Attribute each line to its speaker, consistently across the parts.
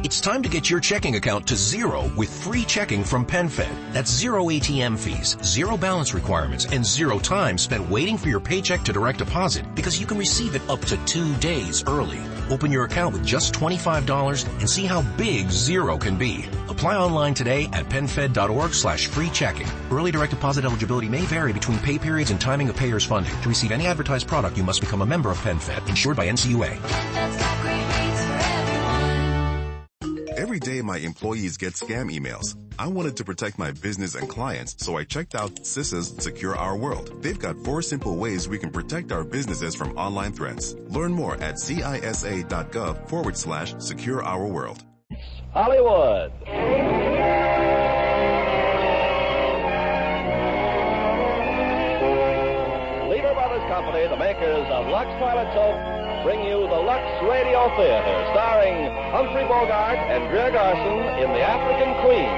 Speaker 1: It's time to get your checking account to zero with free checking from PenFed. That's zero ATM fees, zero balance requirements, and zero time spent waiting for your paycheck to direct deposit because you can receive it up to 2 days early. Open your account with just $25 and see how big zero can be. Apply online today at PenFed.org/free checking. Early direct deposit eligibility may vary between pay periods and timing of payers' funding. To receive any advertised product, you must become a member of PenFed, insured by NCUA.
Speaker 2: Every day my employees get scam emails. I wanted to protect my business and clients, so I checked out CISA's Secure Our World. They've got 4 simple ways we can protect our businesses from online threats. Learn more at CISA.gov/Secure Our World.
Speaker 3: Hollywood. Lever Brothers Company, the makers of Lux Toilet Soap, bring you the Lux Radio Theater, starring Humphrey Bogart and Greer Garson in The African Queen.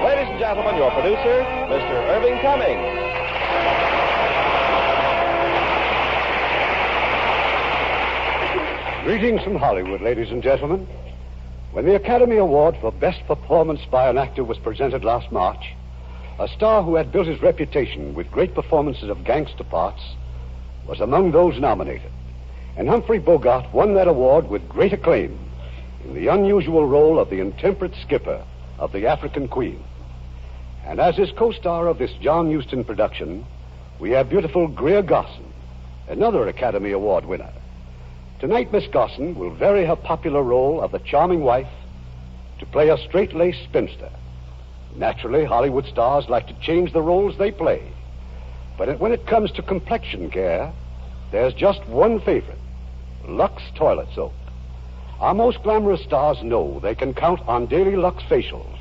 Speaker 3: Ladies and gentlemen, your producer, Mr. Irving Cummings.
Speaker 4: Greetings from Hollywood, ladies and gentlemen. When the Academy Award for Best Performance by an Actor was presented last March, a star who had built his reputation with great performances of gangster parts was among those nominated. And Humphrey Bogart won that award with great acclaim in the unusual role of the intemperate skipper of The African Queen. And as his co-star of this John Huston production, we have beautiful Greer Garson, another Academy Award winner. Tonight, Miss Garson will vary her popular role of the charming wife to play a straight-laced spinster. Naturally, Hollywood stars like to change the roles they play. But when it comes to complexion care, there's just one favorite: Lux Toilet Soap. Our most glamorous stars know they can count on daily Lux facials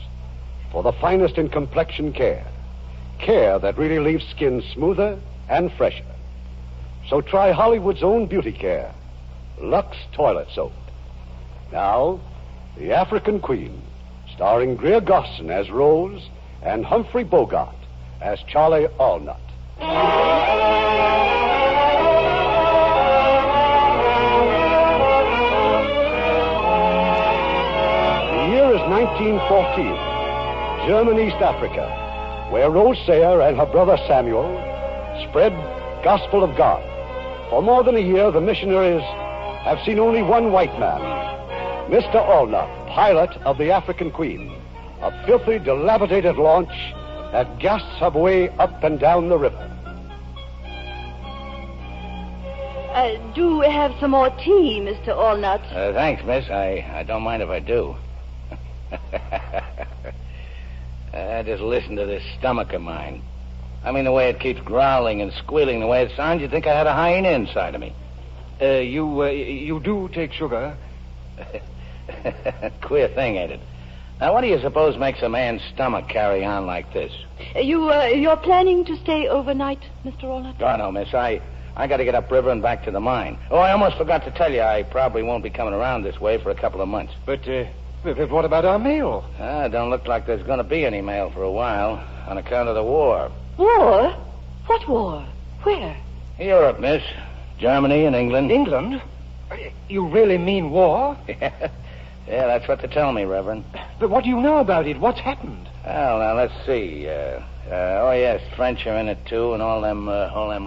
Speaker 4: for the finest in complexion care. Care that really leaves skin smoother and fresher. So try Hollywood's own beauty care, Lux Toilet Soap. Now, The African Queen, starring Greer Garson as Rose and Humphrey Bogart as Charlie Allnut. The year is 1914, German East Africa, where Rose Sayer and her brother Samuel spread gospel of God. For more than a year, the missionaries have seen only one white man, Mr. Allnut, pilot of the African Queen, a filthy, dilapidated launch that gasps her way up and down the river.
Speaker 5: Do we have some more tea, Mr. Allnut?
Speaker 6: Thanks, miss. I don't mind if I do. Just listen to this stomach of mine. I mean, the way it keeps growling and squealing, the way it sounds, you'd think I had a hyena inside of me.
Speaker 7: You do take sugar?
Speaker 6: Queer thing, ain't it? Now, what do you suppose makes a man's stomach carry on like this?
Speaker 5: You're planning to stay overnight, Mr. Allnut?
Speaker 6: Oh, no, miss. I got to get upriver and back to the mine. Oh, I almost forgot to tell you, I probably won't be coming around this way for a couple of months.
Speaker 7: But what about our mail?
Speaker 6: Don't look like there's going to be any mail for a while on account of the war.
Speaker 5: War? What war? Where?
Speaker 6: Europe, miss. Germany and England.
Speaker 7: England? You really mean war?
Speaker 6: Yeah, that's what they tell me, Reverend.
Speaker 7: But what do you know about it? What's happened?
Speaker 6: Well, now, let's see. Oh, yes, French are in it, too, and all them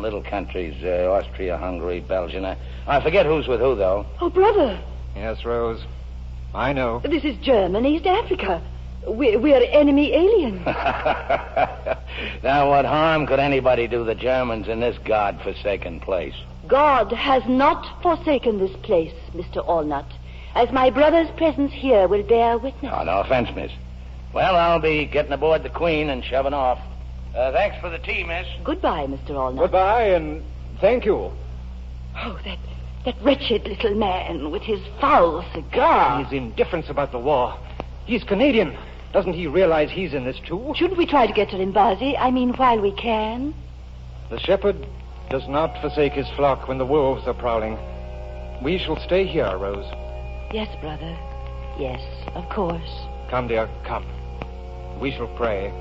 Speaker 6: little countries, Austria, Hungary, Belgium. I forget who's with who, though.
Speaker 5: Oh, brother.
Speaker 7: Yes, Rose. I know.
Speaker 5: This is German East Africa. We're enemy aliens.
Speaker 6: Now, what harm could anybody do the Germans in this God-forsaken place?
Speaker 5: God has not forsaken this place, Mr. Allnut, as my brother's presence here will bear witness.
Speaker 6: Oh, no offense, miss. Well, I'll be getting aboard the Queen and shoving off. Thanks for the tea, miss.
Speaker 5: Goodbye, Mr. Allnut.
Speaker 7: Goodbye, and thank you.
Speaker 5: Oh, that wretched little man with his foul cigar.
Speaker 7: His indifference about the war. He's Canadian. Doesn't he realize he's in this, too?
Speaker 5: Shouldn't we try to get to Limbazi? I mean, while we can?
Speaker 7: The shepherd does not forsake his flock when the wolves are prowling. We shall stay here, Rose.
Speaker 5: Yes, brother. Yes, of course.
Speaker 7: Come, dear, come. We shall pray.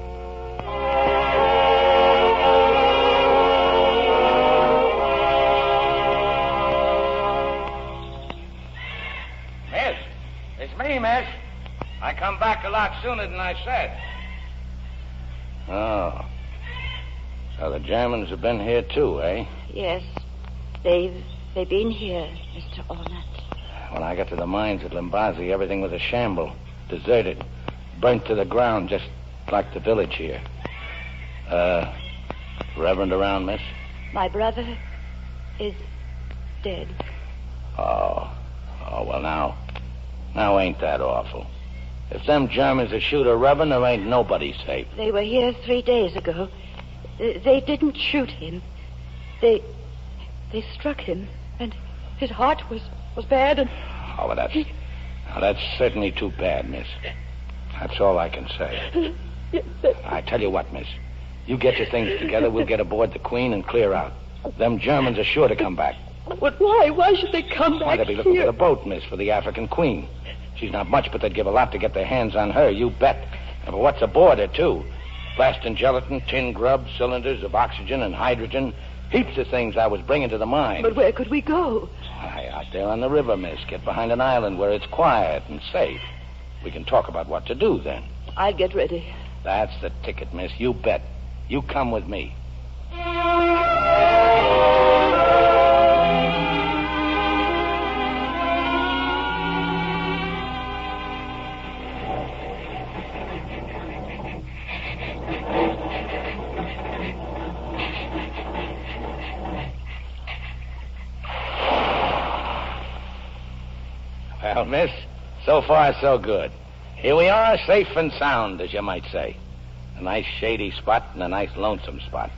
Speaker 6: Miss, it's me, miss. I come back a lot sooner than I said. Oh. So the Germans have been here too, eh?
Speaker 5: Yes. They've been here, Mr. Ornat.
Speaker 6: When I got to the mines at Limbazi, everything was a shamble. Deserted. Burnt to the ground, just like the village here. Reverend around, miss?
Speaker 5: My brother is dead.
Speaker 6: Oh, well, now ain't that awful. If them Germans will shoot a reverend, there ain't nobody safe.
Speaker 5: They were here 3 days ago. They didn't shoot him. They struck him, and his heart was bad, and...
Speaker 6: Oh, well, that's certainly too bad, miss. That's all I can say. I tell you what, miss. You get your things together, we'll get aboard the Queen and clear out. Them Germans are sure to come back.
Speaker 5: But why? Why should they come back
Speaker 6: Why, they'll be looking
Speaker 5: here?
Speaker 6: for the boat, miss, for the African Queen. She's not much, but they'd give a lot to get their hands on her, you bet. And for what's aboard her, too. Plastin gelatin, tin grub, cylinders of oxygen and hydrogen. Heaps of things I was bringing to the mine.
Speaker 5: But where could we go?
Speaker 6: Why, out there on the river, miss. Get behind an island where it's quiet and safe. We can talk about what to do then.
Speaker 5: I'll get ready.
Speaker 6: That's the ticket, miss. You bet. You come with me. Well, miss, so far so good. Here we are, safe and sound, as you might say. A nice shady spot and a nice lonesome spot.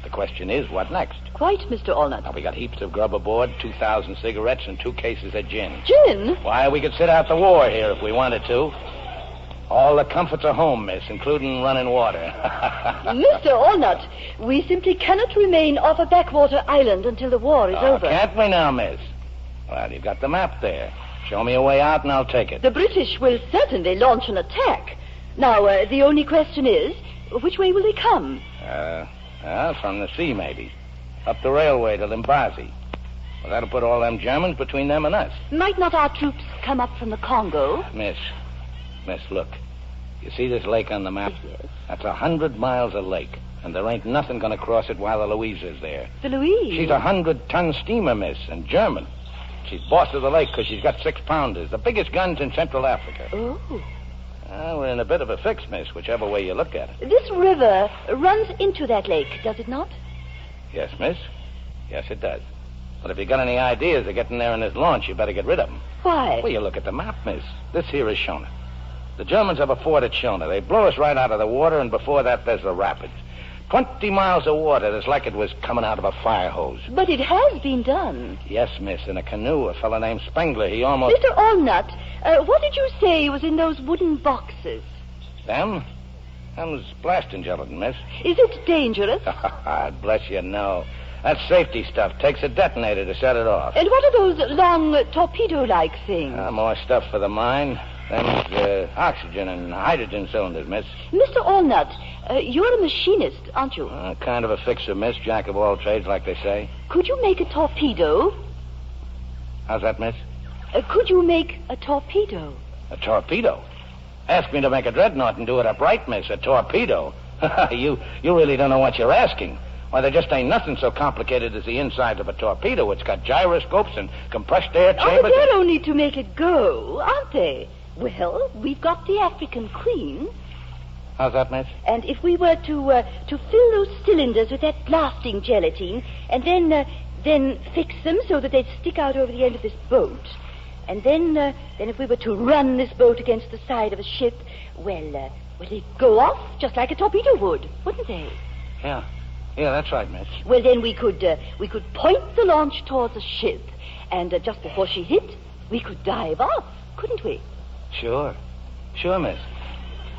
Speaker 6: The question is, what next?
Speaker 5: Quite, Mr. Allnut.
Speaker 6: Now, we got heaps of grub aboard, 2,000 cigarettes, and 2 cases of gin.
Speaker 5: Gin?
Speaker 6: Why, we could sit out the war here if we wanted to. All the comforts of home, miss, including running water.
Speaker 5: Mr. Allnut, we simply cannot remain off a backwater island until the war is over.
Speaker 6: Can't we now, miss? Well, you've got the map there. Show me a way out and I'll take it.
Speaker 5: The British will certainly launch an attack. Now, the only question is, which way will they come?
Speaker 6: From the sea, maybe. Up the railway to Limbazi. Well, that'll put all them Germans between them and us.
Speaker 5: Might not our troops come up from the Congo?
Speaker 6: Miss, look. You see this lake on the map?
Speaker 5: Yes.
Speaker 6: That's 100 miles of lake, and there ain't nothing going to cross it while the Louisa's there.
Speaker 5: The Louise?
Speaker 6: She's a 100-ton steamer, miss, and German. She's boss of the lake because she's got 6-pounders, the biggest guns in Central Africa.
Speaker 5: Oh.
Speaker 6: We're in a bit of a fix, miss, whichever way you look at it.
Speaker 5: This river runs into that lake, does it not?
Speaker 6: Yes, miss. Yes, it does. But if you got any ideas of getting there in this launch, you better get rid of them.
Speaker 5: Why?
Speaker 6: Well, you look at the map, miss. This here is Shona. The Germans have a fort at Shona. They blow us right out of the water, and before that, there's the rapids. 20 miles of water that's like it was coming out of a fire hose.
Speaker 5: But it has been done.
Speaker 6: Yes, miss, in a canoe. A fellow named Spengler, he almost...
Speaker 5: Mr. Allnut, what did you say was in those wooden boxes?
Speaker 6: Them? Them's blasting gelatin, miss.
Speaker 5: Is it dangerous?
Speaker 6: Bless you, no. That's safety stuff. Takes a detonator to set it off.
Speaker 5: And what are those long torpedo-like things?
Speaker 6: More stuff for the mine. Them's oxygen and hydrogen cylinders, miss.
Speaker 5: Mr. Allnut, you're a machinist, aren't you?
Speaker 6: Kind of a fixer, miss. Jack of all trades, like they say.
Speaker 5: Could you make a torpedo?
Speaker 6: How's that, miss?
Speaker 5: Could you make a torpedo?
Speaker 6: A torpedo? Ask me to make a dreadnought and do it upright, miss. A torpedo? You really don't know what you're asking. Why, there just ain't nothing so complicated as the inside of a torpedo. It's got gyroscopes and compressed air chambers.
Speaker 5: But they're only to make it go, aren't they? Well, we've got the African Queen.
Speaker 6: How's that, miss?
Speaker 5: And if we were to fill those cylinders with that blasting gelatine, and then fix them so that they'd stick out over the end of this boat, and then if we were to run this boat against the side of a ship, well, they'd go off just like a torpedo would, wouldn't they?
Speaker 6: Yeah, that's right, miss.
Speaker 5: Well, then we could point the launch towards a ship, and just before she hit, we could dive off, couldn't we?
Speaker 6: Sure, miss.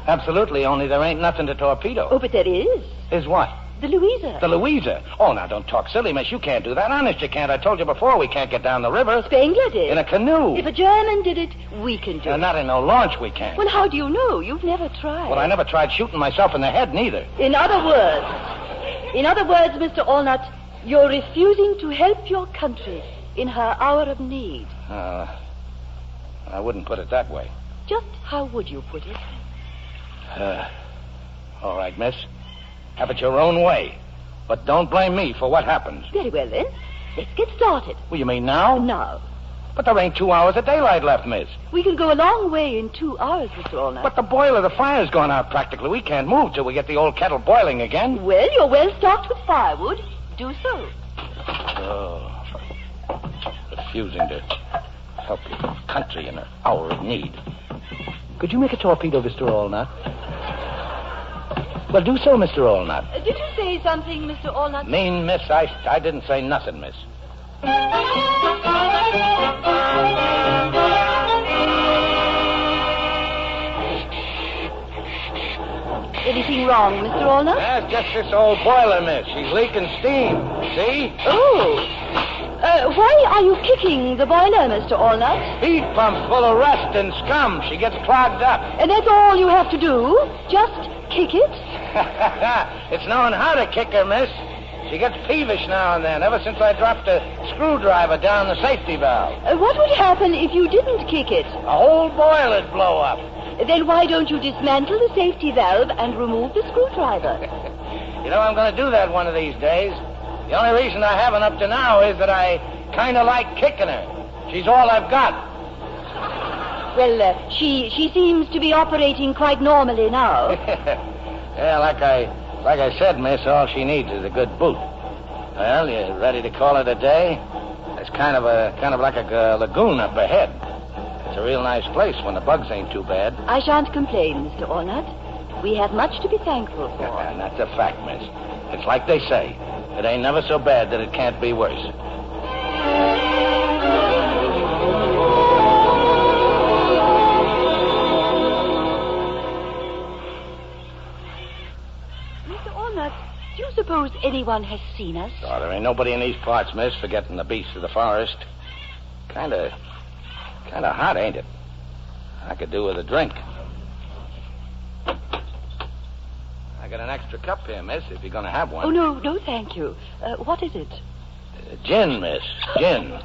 Speaker 6: Absolutely, only there ain't nothing to torpedo.
Speaker 5: Oh, but there is.
Speaker 6: Is what?
Speaker 5: The Louisa.
Speaker 6: The Louisa? Oh, now, don't talk silly, miss. You can't do that. Honest, you can't. I told you before we can't get down the river.
Speaker 5: Spengler did.
Speaker 6: In a canoe.
Speaker 5: If a German did it, we can do it.
Speaker 6: Not in no launch, we can't.
Speaker 5: Well, how do you know? You've never tried.
Speaker 6: Well, I never tried shooting myself in the head, neither.
Speaker 5: In other words, Mr. Allnut, you're refusing to help your country in her hour of need.
Speaker 6: I wouldn't put it that way.
Speaker 5: Just how would you put it?
Speaker 6: All right, miss. Have it your own way. But don't blame me for what happens.
Speaker 5: Very well, then. Let's get started.
Speaker 6: Well, you mean now?
Speaker 5: Now.
Speaker 6: But there ain't 2 hours of daylight left, miss.
Speaker 5: We can go a long way in 2 hours, Mr. Allnut.
Speaker 6: But the boiler, the fire's gone out practically. We can't move till we get the old kettle boiling again.
Speaker 5: Well, you're well stocked with firewood. Do so.
Speaker 6: Oh, refusing to help your country in an hour of need. Could you make a torpedo, Mr. Allnut? Well, do so, Mr. Allnut.
Speaker 5: Did you say something, Mr. Allnut?
Speaker 6: Mean, miss, I didn't say nothing, miss.
Speaker 5: Anything wrong, Mr. Allnut?
Speaker 6: That's just this old boiler, miss. She's leaking steam. See?
Speaker 5: Oh. Why are you kicking the boiler, Mr. Allnut?
Speaker 6: Feed pump's full of rust and scum. She gets clogged up.
Speaker 5: And that's all you have to do? Just kick it?
Speaker 6: It's knowing how to kick her, miss. She gets peevish now and then, ever since I dropped a screwdriver down the safety valve.
Speaker 5: What would happen if you didn't kick it?
Speaker 6: The whole boiler'd blow up.
Speaker 5: Then why don't you dismantle the safety valve and remove the screwdriver?
Speaker 6: You know, I'm going to do that one of these days. The only reason I haven't up to now is that I kind of like kicking her. She's all I've got.
Speaker 5: Well, she seems to be operating quite normally now.
Speaker 6: Yeah, like I said, miss, all she needs is a good boot. Well, you ready to call it a day? There's kind of like a lagoon up ahead. It's a real nice place when the bugs ain't too bad.
Speaker 5: I shan't complain, Mr. Allnut. We have much to be thankful for.
Speaker 6: And that's a fact, miss. It's like they say. It ain't never so bad that it can't be worse.
Speaker 5: Mr. Allnut, do you suppose anyone has seen us?
Speaker 6: Oh, there ain't nobody in these parts, miss, forgetting the beasts of the forest. Kind of hot, ain't it? I could do with a drink. I got an extra cup here, miss, if you're going to have one.
Speaker 5: Oh, no, thank you. What is it?
Speaker 6: Gin, miss. Gin.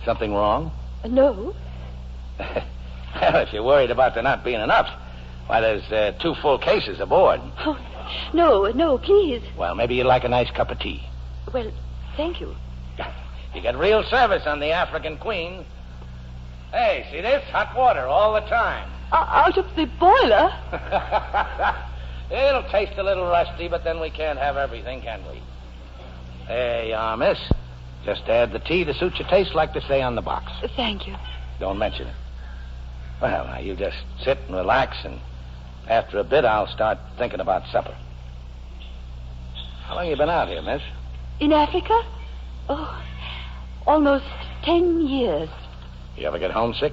Speaker 6: Something wrong?
Speaker 5: No.
Speaker 6: Well, if you're worried about there not being enough, why, there's 2 full cases aboard.
Speaker 5: Oh, no, please.
Speaker 6: Well, maybe you'd like a nice cup of tea.
Speaker 5: Well, thank you.
Speaker 6: You get real service on the African Queen. Hey, see this? Hot water all the time.
Speaker 5: Out of the boiler?
Speaker 6: It'll taste a little rusty, but then we can't have everything, can we? There you are, miss. Just add the tea to suit your taste, like they say on the box.
Speaker 5: Thank you.
Speaker 6: Don't mention it. Well, now, you just sit and relax, and after a bit, I'll start thinking about supper. How long you been out here, miss?
Speaker 5: In Africa? Oh, almost 10 years.
Speaker 6: You ever get homesick?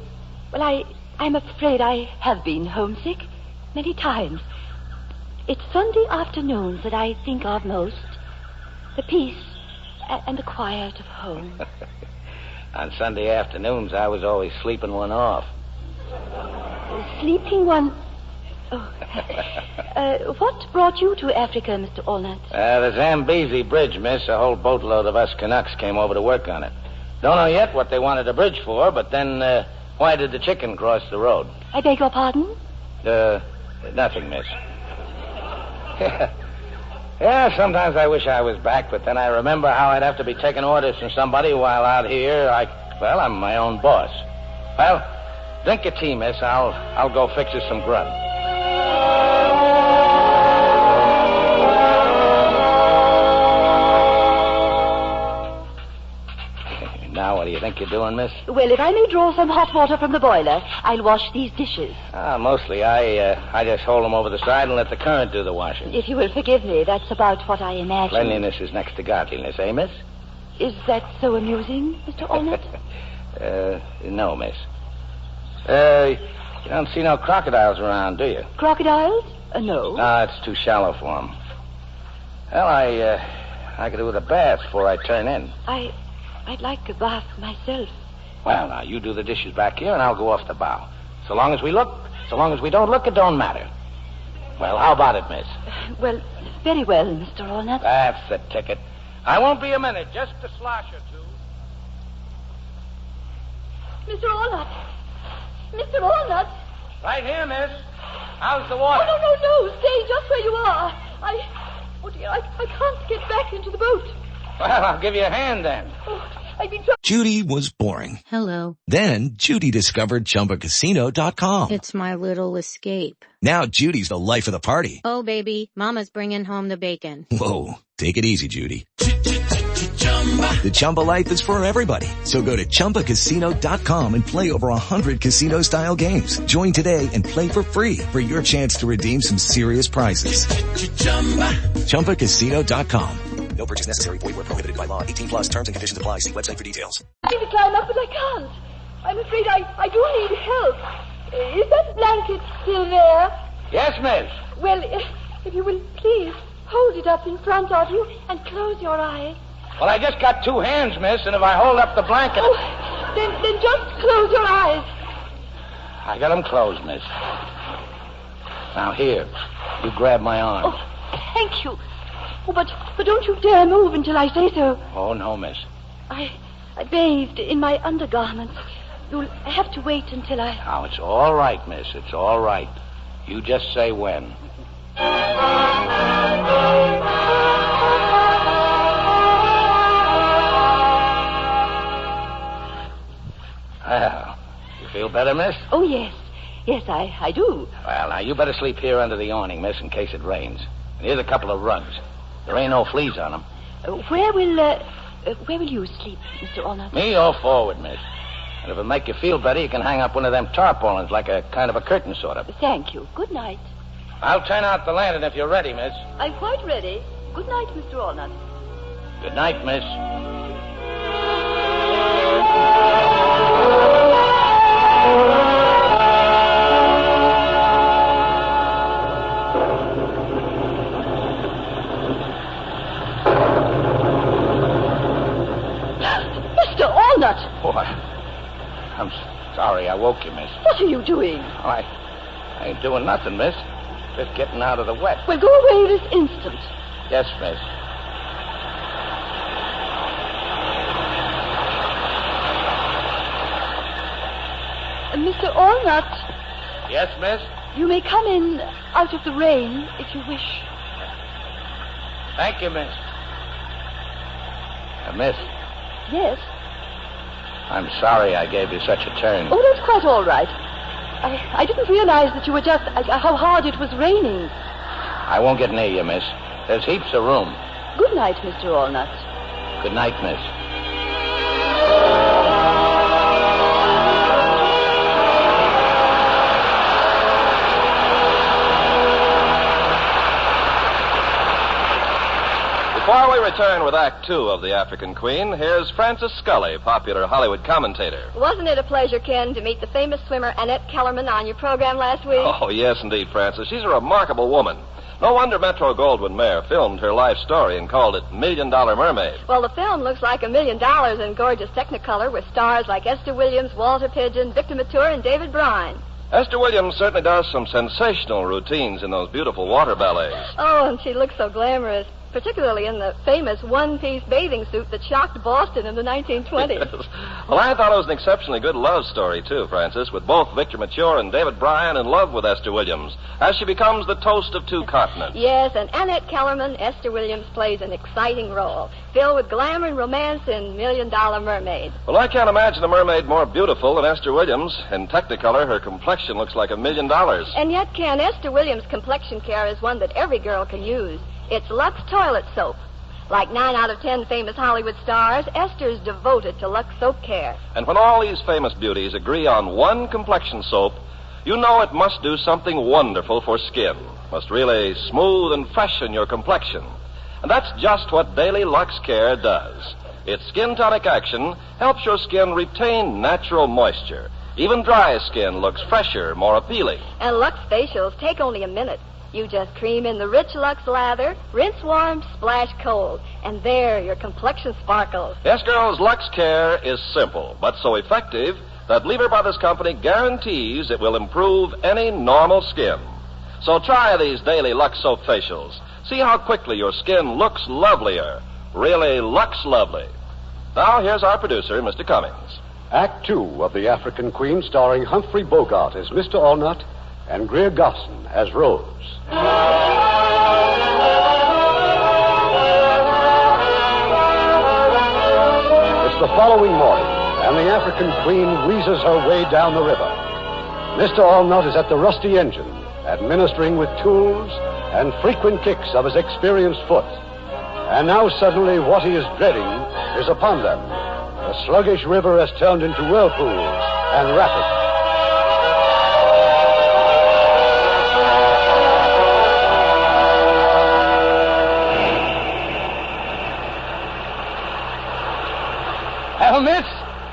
Speaker 5: Well, I'm afraid I have been homesick many times. It's Sunday afternoons that I think of most. The peace and the quiet of home.
Speaker 6: On Sunday afternoons, I was always sleeping one off.
Speaker 5: Sleeping one? Oh. What brought you to Africa, Mr. Allnut?
Speaker 6: The Zambezi Bridge, miss. A whole boatload of us Canucks came over to work on it. Don't know yet what they wanted a bridge for, but then why did the chicken cross the road?
Speaker 5: I beg your pardon?
Speaker 6: Nothing, miss. Yeah, sometimes I wish I was back, but then I remember how I'd have to be taking orders from somebody while out here. I'm my own boss. Well, drink your tea, miss. I'll go fix you some grub. Now, what do you think you're doing, miss?
Speaker 5: Well, if I may draw some hot water from the boiler, I'll wash these dishes.
Speaker 6: Mostly I just hold them over the side and let the current do the washing.
Speaker 5: If you will forgive me, that's about what I imagine.
Speaker 6: Cleanliness is next to godliness, eh, miss?
Speaker 5: Is that so amusing, Mr. Allnut?
Speaker 6: No, miss. You don't see no crocodiles around, do you?
Speaker 5: Crocodiles? No.
Speaker 6: No, it's too shallow for them. Well, I could do with a bath before I turn in.
Speaker 5: I'd like a bath myself.
Speaker 6: Well, now, you do the dishes back here, and I'll go off the bow. So long as we don't look, it don't matter. Well, how about it, miss?
Speaker 5: Well, very well, Mr. Allnut.
Speaker 6: That's the ticket. I won't be a minute, just a slosh or two.
Speaker 5: Mr. Allnut. Mr. Allnut.
Speaker 6: Right here, miss. How's the water?
Speaker 5: Oh, no. Stay just where you are. Oh, dear, I can't get back into the boat.
Speaker 6: Well, I'll give you a hand then.
Speaker 5: Oh, I've been trying.
Speaker 1: Judy was boring.
Speaker 8: Hello.
Speaker 1: Then Judy discovered ChumbaCasino.com.
Speaker 8: It's my little escape.
Speaker 1: Now Judy's the life of the party.
Speaker 8: Oh, baby, mama's bringing home the bacon.
Speaker 1: Whoa, take it easy, Judy. The Chumba life is for everybody. So go to ChumbaCasino.com and play over 100 casino-style games. Join today and play for free for your chance to redeem some serious prizes. ChumbaCasino.com. No purchase necessary. Void where prohibited by law. 18 plus terms and conditions apply. See website for details.
Speaker 5: I'm trying to climb up, but I can't. I'm afraid I do need help. Is that blanket still there?
Speaker 6: Yes, miss.
Speaker 5: Well, if you will please hold it up in front of you and close your eyes.
Speaker 6: Well, I just got two hands, miss, and if I hold up the blanket...
Speaker 5: Oh, then just close your eyes.
Speaker 6: I got them closed, miss. Now, here. You grab my arm.
Speaker 5: Oh, thank you. Oh, but don't you dare move until I say so.
Speaker 6: Oh, no, miss.
Speaker 5: I bathed in my undergarments. You'll have to wait until I...
Speaker 6: Now, it's all right, miss. It's all right. You just say when. Well, you feel better, miss?
Speaker 5: Oh, yes. Yes, I do.
Speaker 6: Well, now, you better sleep here under the awning, miss, in case it rains. And here's a couple of rugs. There ain't no fleas on them.
Speaker 5: Where will you sleep, Mr. Allnut?
Speaker 6: Me all forward, miss. And if it'll make you feel better, you can hang up one of them tarpaulins like a kind of a curtain, sort of.
Speaker 5: Thank you. Good night.
Speaker 6: I'll turn out the lantern if you're ready, miss.
Speaker 5: I'm quite ready. Good night, Mr. Allnut.
Speaker 6: Good night, miss.
Speaker 5: Mr. Allnut!
Speaker 6: Oh, I'm sorry I woke you, miss.
Speaker 5: What are you doing?
Speaker 6: Oh, I ain't doing nothing, miss. Just getting out of the wet.
Speaker 5: Well, go away this instant.
Speaker 6: Yes, miss.
Speaker 5: Mr. Allnut,
Speaker 6: Yes, miss?
Speaker 5: you may come in out of the rain if you wish.
Speaker 6: Thank you, miss. Miss,
Speaker 5: Yes?
Speaker 6: I'm sorry I gave you such a turn.
Speaker 5: Oh, that's quite all right. I didn't realize that you were just... how hard it was raining.
Speaker 6: I won't get near you, miss. There's heaps of room.
Speaker 5: Good night, Mr. Allnut.
Speaker 6: Good night, miss.
Speaker 3: Before we return with Act Two of The African Queen, here's Francis Scully, popular Hollywood commentator.
Speaker 9: Wasn't it a pleasure, Ken, to meet the famous swimmer Annette Kellerman on your program last week?
Speaker 3: Oh, yes, indeed, Francis. She's a remarkable woman. No wonder Metro-Goldwyn-Mayer filmed her life story and called it $1 Million Mermaid.
Speaker 9: Well, the film looks like $1 million in gorgeous Technicolor with stars like Esther Williams, Walter Pidgeon, Victor Mature, and David Bryan.
Speaker 3: Esther Williams certainly does some sensational routines in those beautiful water ballets.
Speaker 9: Oh, and she looks so glamorous, particularly in the famous one-piece bathing suit that shocked Boston in the 1920s.
Speaker 3: Well, I thought it was an exceptionally good love story, too, Francis, with both Victor Mature and David Bryan in love with Esther Williams, as she becomes the toast of two continents.
Speaker 9: Yes, and Annette Kellerman, Esther Williams, plays an exciting role, filled with glamour and romance in $1 Million Mermaid.
Speaker 3: Well, I can't imagine a mermaid more beautiful than Esther Williams. In Technicolor, her complexion looks like $1 million.
Speaker 9: And yet, Ken, Esther Williams' complexion care is one that every girl can use. It's Lux toilet soap. Like 9 out of 10 famous Hollywood stars, Esther's devoted to Lux soap care.
Speaker 3: And when all these famous beauties agree on one complexion soap, you know it must do something wonderful for skin. Must really smooth and freshen your complexion. And that's just what Daily Lux Care does. Its skin tonic action helps your skin retain natural moisture. Even dry skin looks fresher, more appealing.
Speaker 9: And Lux facials take only a minute. You just cream in the rich Lux lather, rinse warm, splash cold, and there your complexion sparkles.
Speaker 3: Yes, girls, Lux Care is simple, but so effective that Lever Brothers Company guarantees it will improve any normal skin. So try these daily Lux soap facials. See how quickly your skin looks lovelier. Really Lux lovely. Now, here's our producer, Mr. Cummings.
Speaker 4: Act 2 of The African Queen, starring Humphrey Bogart as Mr. Allnut and Greer Garson as Rose. It's the following morning, and the African Queen wheezes her way down the river. Mr. Allnut is at the rusty engine, administering with tools and frequent kicks of his experienced foot. And now suddenly what he is dreading is upon them. The sluggish river has turned into whirlpools and rapids.
Speaker 6: Well, miss,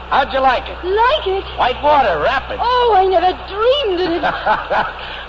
Speaker 6: how'd you like it?
Speaker 5: Like it?
Speaker 6: White water, rapid.
Speaker 5: Oh, I never dreamed of it.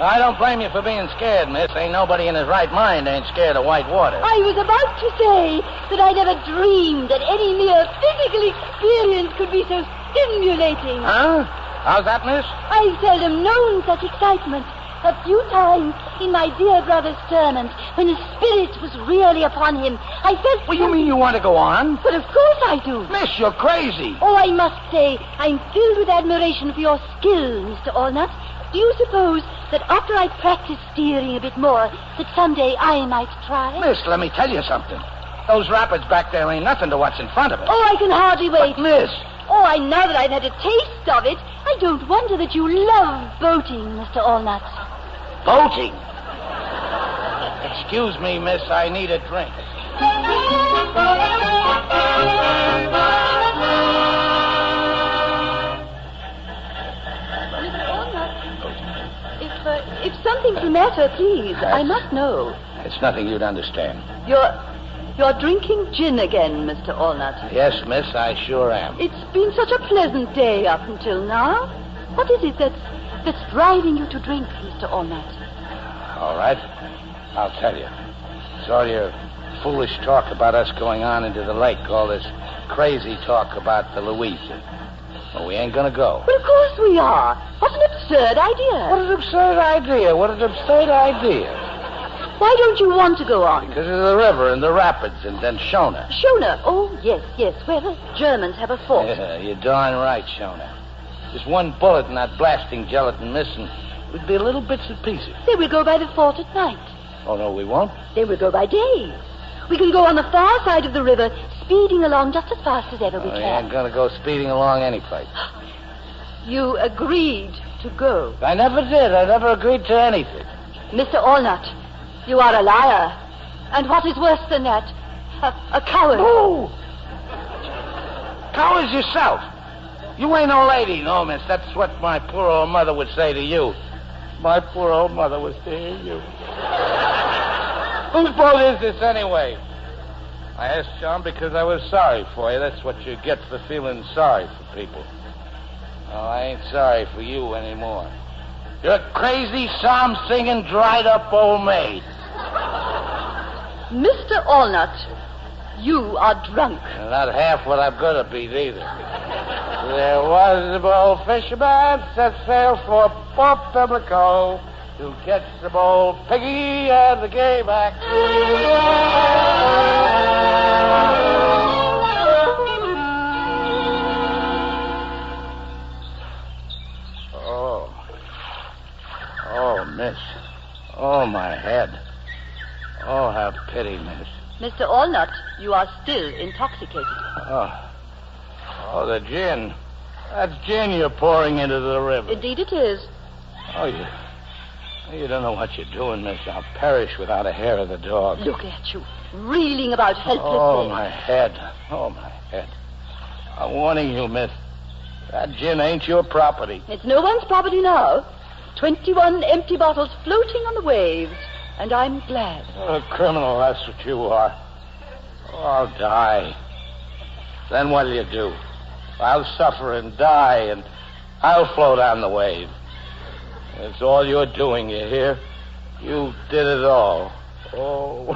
Speaker 6: I don't blame you for being scared, miss. Ain't nobody in his right mind ain't scared of white water.
Speaker 5: I was about to say that I never dreamed that any mere physical experience could be so stimulating.
Speaker 6: Huh? How's that, miss?
Speaker 5: I've seldom known such excitement. A few times in my dear brother's tournament, when the spirit was really upon him, I felt...
Speaker 6: Well, you mean you want to go on?
Speaker 5: But of course I do.
Speaker 6: Miss, you're crazy.
Speaker 5: Oh, I must say, I'm filled with admiration for your skill, Mr. Allnut. Do you suppose that after I practice steering a bit more, that someday I might try?
Speaker 6: Miss, let me tell you something. Those rapids back there ain't nothing to what's in front of us.
Speaker 5: Oh, I can hardly wait.
Speaker 6: But, miss...
Speaker 5: Oh, now that I've had a taste of it, I don't wonder that you love boating, Mr. Allnut.
Speaker 6: Boating? Excuse me, miss, I need a drink.
Speaker 5: Mr. Allnut, if something's the matter, please, I must know.
Speaker 6: It's nothing you'd understand.
Speaker 5: You're drinking gin again, Mr. Allnut.
Speaker 6: Yes, miss, I sure am.
Speaker 5: It's been such a pleasant day up until now. What is it that's driving you to drink, Mr. Allnut?
Speaker 6: All right, I'll tell you. It's all your foolish talk about us going on into the lake, all this crazy talk about the Louisa. Well, we ain't gonna go.
Speaker 5: Well, of course we are. What an absurd idea.
Speaker 6: What an absurd idea. What an absurd idea.
Speaker 5: Why don't you want to go on?
Speaker 6: Because of the river and the rapids and then Shona.
Speaker 5: Shona? Oh, yes, where the Germans have a fort.
Speaker 6: Yeah, you're darn right, Shona. Just one bullet in that blasting gelatin missing. It would be a little bits and pieces.
Speaker 5: They will go by the fort at night.
Speaker 6: Oh, no, we won't?
Speaker 5: They will go by day. We can go on the far side of the river, speeding along just as fast as ever we can.
Speaker 6: We ain't gonna go speeding along any place.
Speaker 5: You agreed to go.
Speaker 6: I never did. I never agreed to anything.
Speaker 5: Mr. Allnut, you are a liar. And what is worse than that, a coward.
Speaker 6: Oh! Coward yourself. You ain't no lady, no, miss. That's what my poor old mother would say to you. My poor old mother would say to you. Whose boat is this, anyway? I asked John because I was sorry for you. That's what you get for feeling sorry for people. Oh, I ain't sorry for you anymore. You're a crazy, psalm-singing, dried-up old maid.
Speaker 5: Mr. Allnut, you are drunk.
Speaker 6: Not half what I'm going to be, either. There was a bold fisherman set sail for Port Pimlico to catch some old piggy and the game act. Oh, miss. Oh, my head. Oh, have pity, miss.
Speaker 5: Mr. Allnut, you are still intoxicated.
Speaker 6: Oh, the gin. That's gin you're pouring into the river.
Speaker 5: Indeed it is.
Speaker 6: Oh, you don't know what you're doing, miss. I'll perish without a hair of the dog.
Speaker 5: Look at you, reeling about helplessly.
Speaker 6: Oh, my head. Oh, my head. I'm warning you, miss. That gin ain't your property.
Speaker 5: It's no one's property now. 21 empty bottles floating on the waves. And I'm glad.
Speaker 6: Oh, a criminal, that's what you are. Oh, I'll die. Then what'll you do? I'll suffer and die, and I'll float on the wave. It's all you're doing, you hear? You did it all. Oh.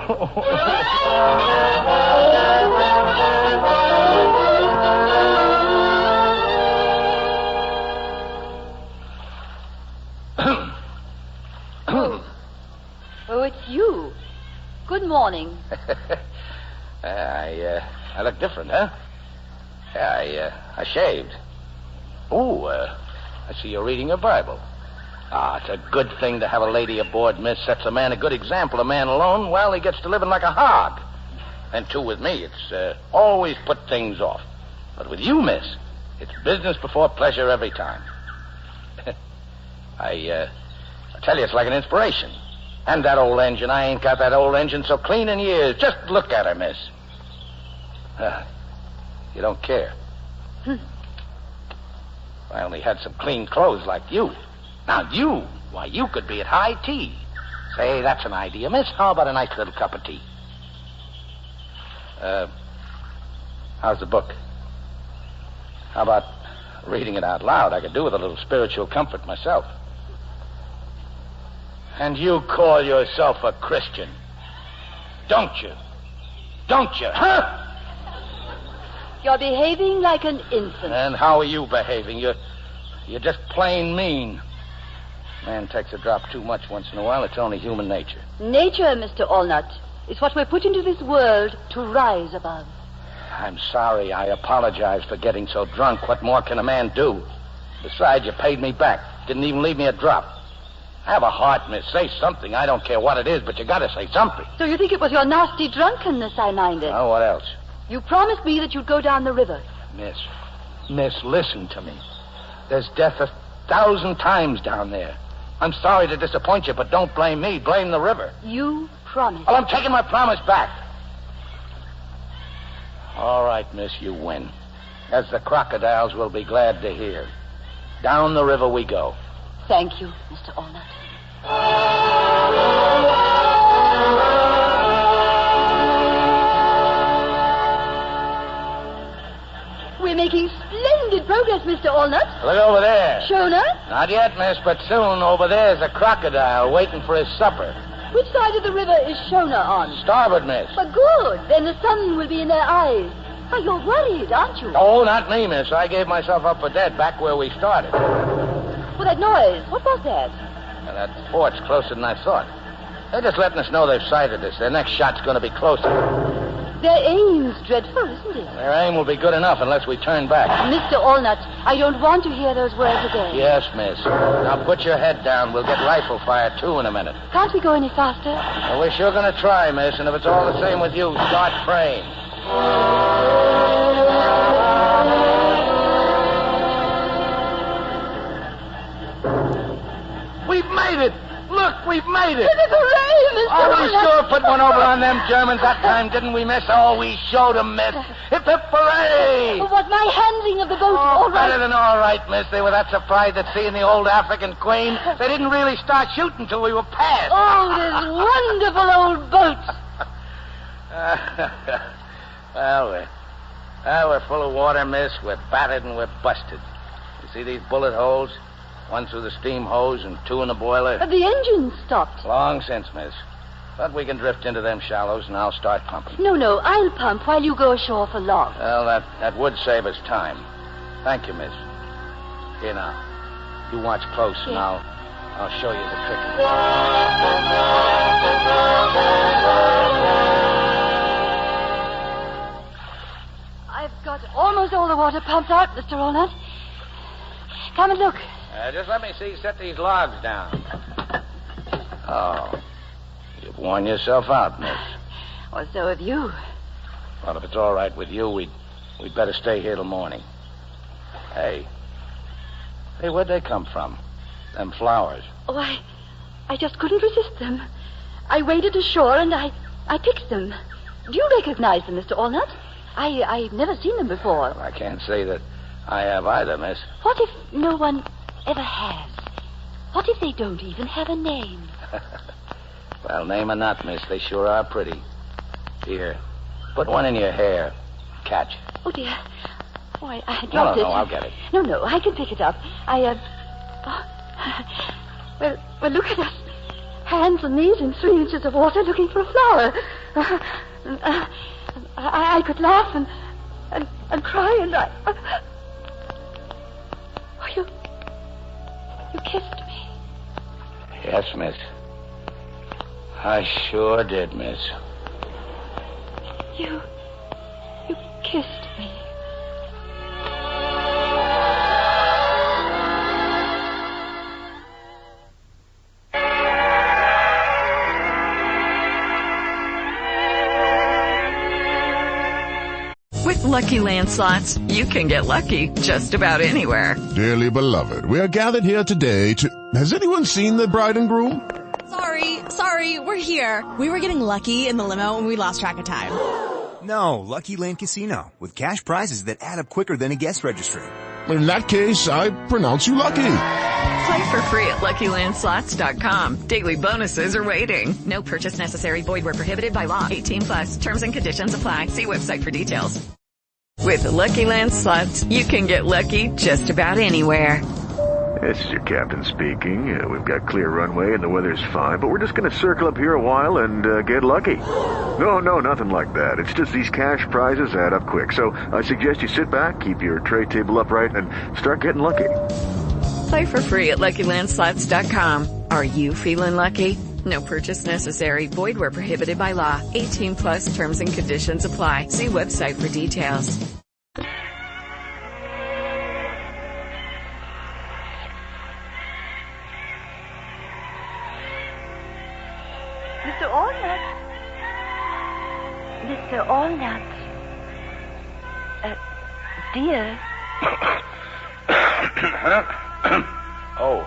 Speaker 5: Oh, it's you. Good morning.
Speaker 6: I look different, huh? Yeah, I shaved. Oh, I see you're reading your Bible. Ah, it's a good thing to have a lady aboard, miss. Sets a man a good example. A man alone, well, he gets to living like a hog. And, too, with me, it's always put things off. But with you, miss, it's business before pleasure every time. I tell you, it's like an inspiration. And that old engine, I ain't got that old engine so clean in years. Just look at her, miss. You don't care. I only had some clean clothes like you. Now, you could be at high tea. Say, that's an idea, miss. How about a nice little cup of tea? How's the book? How about reading it out loud? I could do with a little spiritual comfort myself. And you call yourself a Christian, don't you? Don't you, huh?
Speaker 5: You're behaving like an infant.
Speaker 6: And how are you behaving? You're just plain mean. Man takes a drop too much once in a while. It's only human nature.
Speaker 5: Nature, Mr. Allnut, is what we're put into this world to rise above.
Speaker 6: I'm sorry. I apologize for getting so drunk. What more can a man do? Besides, you paid me back. Didn't even leave me a drop. Have a heart, miss. Say something. I don't care what it is, but you gotta say something.
Speaker 5: So you think it was your nasty drunkenness I minded?
Speaker 6: Oh, what else?
Speaker 5: You promised me that you'd go down the river.
Speaker 6: Miss, listen to me. There's death 1,000 times down there. I'm sorry to disappoint you, but don't blame me. Blame the river.
Speaker 5: You promised.
Speaker 6: Well, I'm taking my promise back. All right, miss, you win. As the crocodiles will be glad to hear. Down the river we go.
Speaker 5: Thank you, Mr. Allnut. We're making splendid progress, Mr. Allnut.
Speaker 6: Look over there.
Speaker 5: Shona?
Speaker 6: Not yet, miss, but soon over there's a crocodile waiting for his supper.
Speaker 5: Which side of the river is Shona on?
Speaker 6: Starboard, miss.
Speaker 5: But good. Then the sun will be in their eyes. Oh, you're worried, aren't you?
Speaker 6: Oh, not me, miss. I gave myself up for dead back where we started.
Speaker 5: Well, that noise. What was that?
Speaker 6: Well, that fort's closer than I thought. They're just letting us know they've sighted us. Their next shot's going to be closer.
Speaker 5: Their aim's dreadful, isn't it?
Speaker 6: Their aim will be good enough unless we turn back.
Speaker 5: Mr. Allnut, I don't want to hear those words again.
Speaker 6: Yes, miss. Now put your head down. We'll get rifle fire, too, in a minute.
Speaker 5: Can't we go any faster?
Speaker 6: Well, we're sure going to try, miss, and if it's all the same with you, start praying. We've made it! Look, we've made it!
Speaker 5: Hooray, Mr.
Speaker 6: Oh, we
Speaker 5: Allnut.
Speaker 6: sure put one over on them Germans that time, didn't we, miss? Oh, we showed them, miss. Hip, hip, hooray!
Speaker 5: Was my handling of the boat
Speaker 6: Oh,
Speaker 5: all right?
Speaker 6: better than all right, miss. They were that surprised at seeing the old African queen. They didn't really start shooting till we were past.
Speaker 5: Oh, those wonderful old boats.
Speaker 6: We're full of water, miss. We're battered and we're busted. You see these bullet holes? One through the steam hose and two in the boiler.
Speaker 5: The engine stopped.
Speaker 6: Long since, miss. But we can drift into them shallows and I'll start pumping.
Speaker 5: No, I'll pump while you go ashore for logs.
Speaker 6: Well, that would save us time. Thank you, miss. Here now. You watch close and I'll show you the trick.
Speaker 5: I've got almost all the water pumped out, Mr. Allnut. Come and look.
Speaker 6: Just let me see. Set these logs down. Oh. You've worn yourself out, miss.
Speaker 5: Well, so have you.
Speaker 6: Well, if it's all right with you, we'd better stay here till morning. Hey, where'd they come from? Them flowers.
Speaker 5: Oh, I just couldn't resist them. I waded ashore and I picked them. Do you recognize them, Mr. Allnut? I've never seen them before.
Speaker 6: Well, I can't say that I have either, miss.
Speaker 5: What if no one ever has? What if they don't even have a name?
Speaker 6: Well, name or not, miss, they sure are pretty. Here, put one in your hair. Catch.
Speaker 5: Oh, dear. Oh, I dropped it.
Speaker 6: No, I'll get it.
Speaker 5: No, I can pick it up. Well, look at us. Hands and knees in 3 inches of water looking for a flower. I could laugh and cry and Oh, you kissed me.
Speaker 6: Yes, miss. I sure did, miss.
Speaker 5: You kissed me.
Speaker 10: Lucky Land Slots, you can get lucky just about anywhere.
Speaker 11: Dearly beloved, we are gathered here today to... Has anyone seen the bride and groom?
Speaker 12: Sorry, we're here. We were getting lucky in the limo and we lost track of time.
Speaker 13: No, Lucky Land Casino, with cash prizes that add up quicker than a guest registry.
Speaker 11: In that case, I pronounce you lucky.
Speaker 10: Play for free at LuckyLandSlots.com. Daily bonuses are waiting. No purchase necessary. Void where prohibited by law. 18+. Terms and conditions apply. See website for details. With Lucky Land Slots, you can get lucky just about anywhere.
Speaker 14: This is your captain speaking. We've got clear runway and the weather's fine, but we're just going to circle up here a while and get lucky. No, nothing like that. It's just these cash prizes add up quick. So I suggest you sit back, keep your tray table upright, and start getting lucky.
Speaker 10: Play for free at LuckyLandSlots.com. Are you feeling lucky? No purchase necessary. Void where prohibited by law. 18+ terms and conditions apply. See website for details.
Speaker 5: Mr. Allnut. Mr. Allnut. Dear.
Speaker 6: Oh.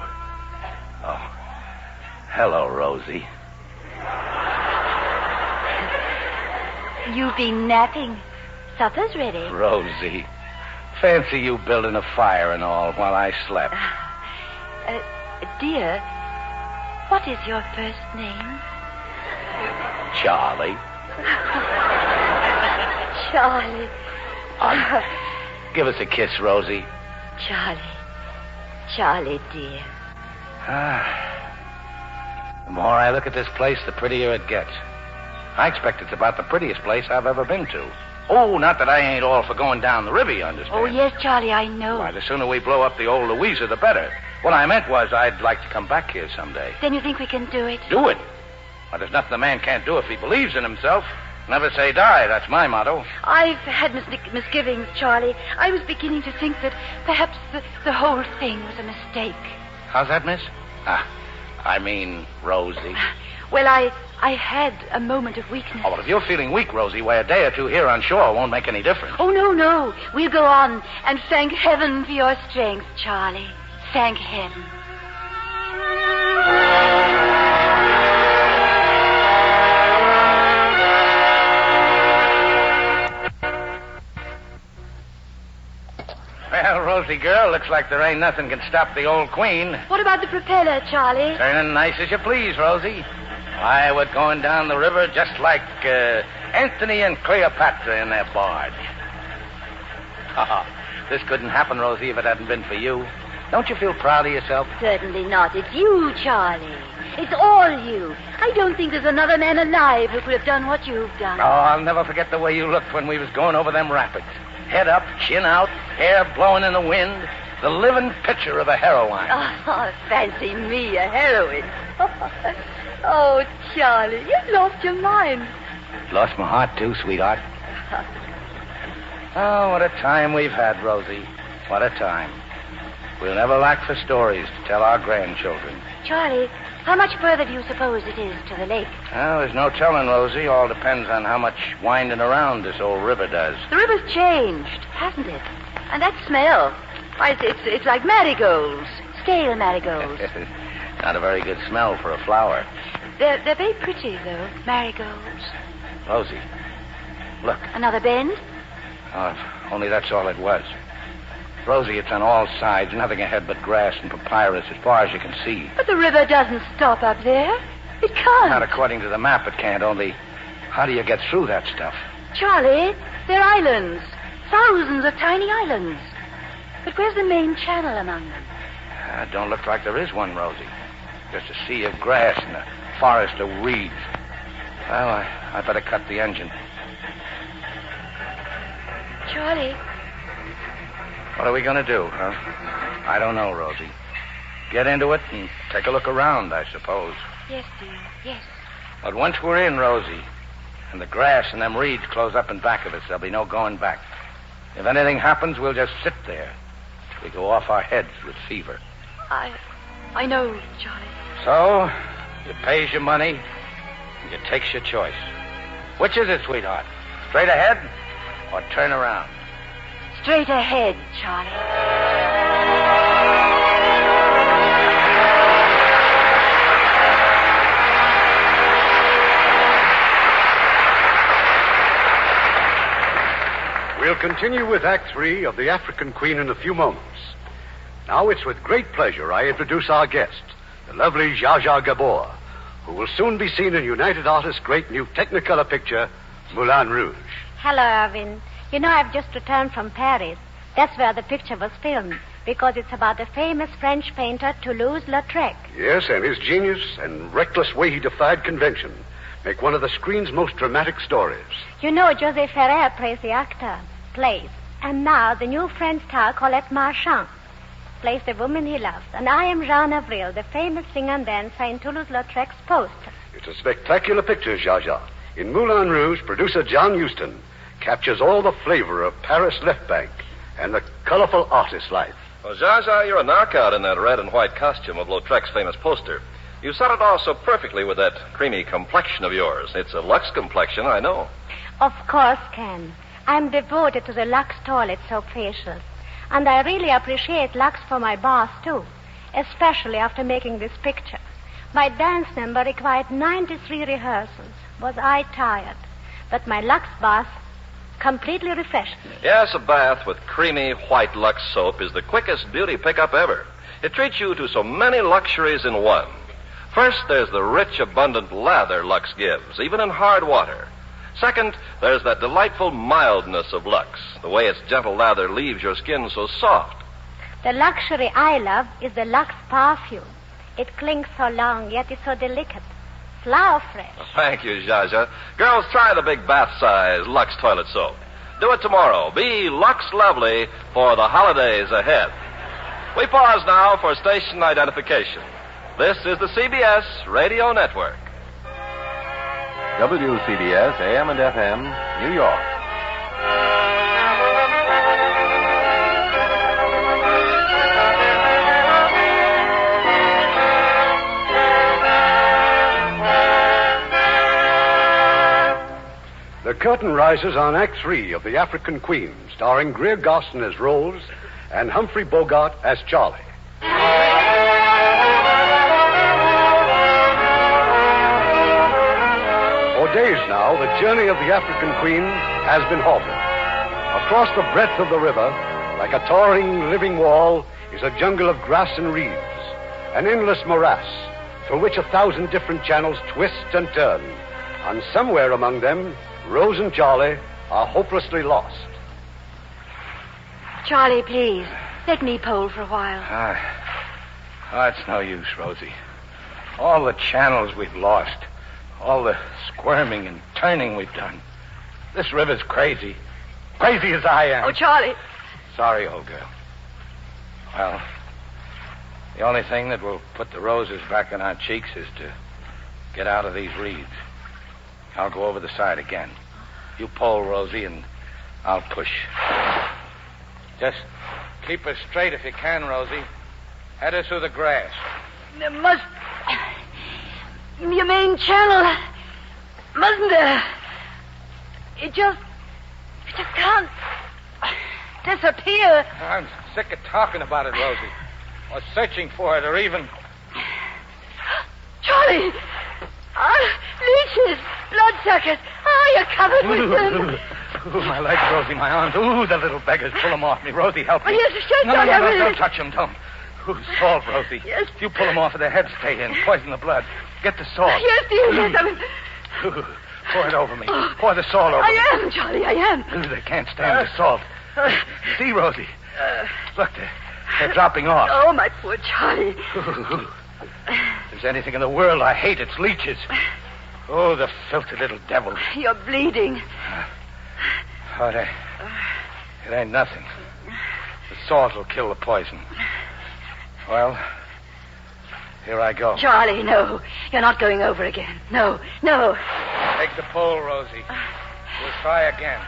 Speaker 6: Hello, Rosie.
Speaker 5: You've been napping. Supper's ready.
Speaker 6: Rosie. Fancy you building a fire and all while I slept.
Speaker 5: Dear, what is your first name?
Speaker 6: Charlie.
Speaker 5: Charlie.
Speaker 6: Give us a kiss, Rosie.
Speaker 5: Charlie, dear.
Speaker 6: The more I look at this place, the prettier it gets. I expect it's about the prettiest place I've ever been to. Oh, not that I ain't all for going down the river, you understand?
Speaker 5: Oh, yes, Charlie, I know.
Speaker 6: Why, the sooner we blow up the old Louisa, the better. What I meant was I'd like to come back here someday.
Speaker 5: Then you think we can do it?
Speaker 6: Do it? Well, there's nothing a man can't do if he believes in himself. Never say die, that's my motto.
Speaker 5: I've had misgivings, Charlie. I was beginning to think that perhaps the whole thing was a mistake.
Speaker 6: How's that, miss? I mean, Rosie.
Speaker 5: Well, I had a moment of weakness.
Speaker 6: Oh, well, if you're feeling weak, Rosie, why, a day or two here on shore won't make any difference.
Speaker 5: Oh, no. We'll go on and thank heaven for your strength, Charlie. Thank heaven.
Speaker 6: Well, Rosie girl, looks like there ain't nothing can stop the old queen.
Speaker 5: What about the propeller, Charlie?
Speaker 6: Turning nice as you please, Rosie. Why, we're going down the river just like Anthony and Cleopatra in their barge. This couldn't happen, Rosie, if it hadn't been for you. Don't you feel proud of yourself?
Speaker 5: Certainly not. It's you, Charlie. It's all you. I don't think there's another man alive who could have done what you've done.
Speaker 6: Oh, I'll never forget the way you looked when we was going over them rapids. Head up, chin out, hair blowing in the wind. The living picture of a heroine.
Speaker 5: Oh, fancy me, a heroine. Oh, Charlie, you've lost your mind.
Speaker 6: Lost my heart, too, sweetheart. Oh, what a time we've had, Rosie. What a time. We'll never lack for stories to tell our grandchildren.
Speaker 5: Charlie, how much further do you suppose it is to the lake?
Speaker 6: Well, there's no telling, Rosie. All depends on how much winding around this old river does.
Speaker 5: The river's changed, hasn't it? And that smell. Why, it's like marigolds. Stale marigolds.
Speaker 6: Not a very good smell for a flower.
Speaker 5: They're very pretty, though, marigolds.
Speaker 6: Rosie, look.
Speaker 5: Another bend?
Speaker 6: Oh, if only that's all it was. Rosie, it's on all sides, nothing ahead but grass and papyrus as far as you can see.
Speaker 5: But the river doesn't stop up there. It can't.
Speaker 6: Not according to the map, it can't. Only, how do you get through that stuff?
Speaker 5: Charlie, they're islands. Thousands of tiny islands. But where's the main channel among them?
Speaker 6: Don't look like there is one, Rosie. Just a sea of grass and a forest of reeds. Well, I better cut the engine.
Speaker 5: Charlie.
Speaker 6: What are we going to do, huh? I don't know, Rosie. Get into it and take a look around, I suppose.
Speaker 5: Yes, dear, yes.
Speaker 6: But once we're in, Rosie, and the grass and them reeds close up in back of us, there'll be no going back. If anything happens, we'll just sit there till we go off our heads with fever.
Speaker 5: I know, Charlie.
Speaker 6: So, you pays your money, and you takes your choice. Which is it, sweetheart? Straight ahead or turn around?
Speaker 5: straight ahead, Charlie.
Speaker 4: We'll continue with Act 3 of The African Queen in a few moments. Now it's with great pleasure I introduce our guest, the lovely Zsa Zsa Gabor, who will soon be seen in United Artists' great new Technicolor picture, Moulin Rouge.
Speaker 15: Hello, Irvin. You know, I've just returned from Paris. That's where the picture was filmed, because it's about the famous French painter Toulouse-Lautrec.
Speaker 4: Yes, and his genius and reckless way he defied convention make one of the screen's most dramatic stories.
Speaker 15: You know, José Ferrer plays. And now the new French star, Colette Marchand, plays the woman he loves. And I am Jean Avril, the famous singer and dancer in Toulouse-Lautrec's poster.
Speaker 4: It's a spectacular picture, Zsa Zsa. In Moulin Rouge, producer John Huston captures all the flavor of Paris left bank and the colorful artist life.
Speaker 3: Well, Zsa Zsa, you're a knockout in that red and white costume of Lautrec's famous poster. You set it off so perfectly with that creamy complexion of yours. It's a Lux complexion, I know.
Speaker 15: Of course, Ken. I'm devoted to the Lux toilet soap facials. And I really appreciate Lux for my bath, too. Especially after making this picture. My dance number required 93 rehearsals. Was I tired? But my Lux bath completely refreshed me.
Speaker 3: Yes, a bath with creamy white Lux soap is the quickest beauty pickup ever. It treats you to so many luxuries in one. First, there's the rich, abundant lather Lux gives, even in hard water. Second, there's that delightful mildness of Lux, the way its gentle lather leaves your skin so soft.
Speaker 15: The luxury I love is the Lux perfume. It clings so long, yet is so delicate. Flower fresh.
Speaker 3: Thank you, Zsa Zsa. Girls, try the big bath-size Lux toilet soap. Do it tomorrow. Be Lux lovely for the holidays ahead. We pause now for station identification. This is the CBS Radio Network.
Speaker 16: WCBS, AM and FM, New York.
Speaker 4: The curtain rises on Act 3 of The African Queen, starring Greer Garson as Rose and Humphrey Bogart as Charlie. For days now, the journey of the African Queen has been halted. Across the breadth of the river, like a towering living wall, is a jungle of grass and reeds, an endless morass through which 1,000 different channels twist and turn. And somewhere among them, Rose and Charlie are hopelessly lost.
Speaker 5: Charlie, please, let me pole for a while.
Speaker 6: It's no use, Rosie. All the channels we've lost, all the squirming and turning we've done. This river's crazy. Crazy as I am.
Speaker 5: Oh, Charlie.
Speaker 6: Sorry, old girl. Well, the only thing that will put the roses back on our cheeks is to get out of these reeds. I'll go over the side again. You pole, Rosie, and I'll push. Just keep her straight if you can, Rosie. Head her through the grass.
Speaker 5: There must... Your main channel... Mustn't there... It just can't... disappear.
Speaker 6: I'm sick of talking about it, Rosie. Or searching for it, or even...
Speaker 5: Charlie! Leeches! Bloodsuckers! You're covered with them.
Speaker 6: Ooh, my legs, Rosie, my arms. Ooh, the little beggars. Pull them off me. Rosie, help me.
Speaker 5: Yes,
Speaker 6: No, don't touch them, don't. Ooh, salt, Rosie.
Speaker 5: Yes.
Speaker 6: If you pull them off, their heads stay in. Poison the blood. Get the salt.
Speaker 5: Yes, dear, yes.
Speaker 6: Ooh, pour it over me. Pour the salt over me.
Speaker 5: I am, Charlie, I am.
Speaker 6: Ooh, they can't stand the salt. See, Rosie. Look, they're dropping off.
Speaker 5: Oh, my poor Charlie.
Speaker 6: Ooh. If there's anything in the world I hate, it's leeches. Oh, the filthy little devils.
Speaker 5: You're bleeding.
Speaker 6: It ain't nothing. The salt will kill the poison. Well, here I go.
Speaker 5: Charlie, no. You're not going over again. No.
Speaker 6: Take the pole, Rosie. We'll try again.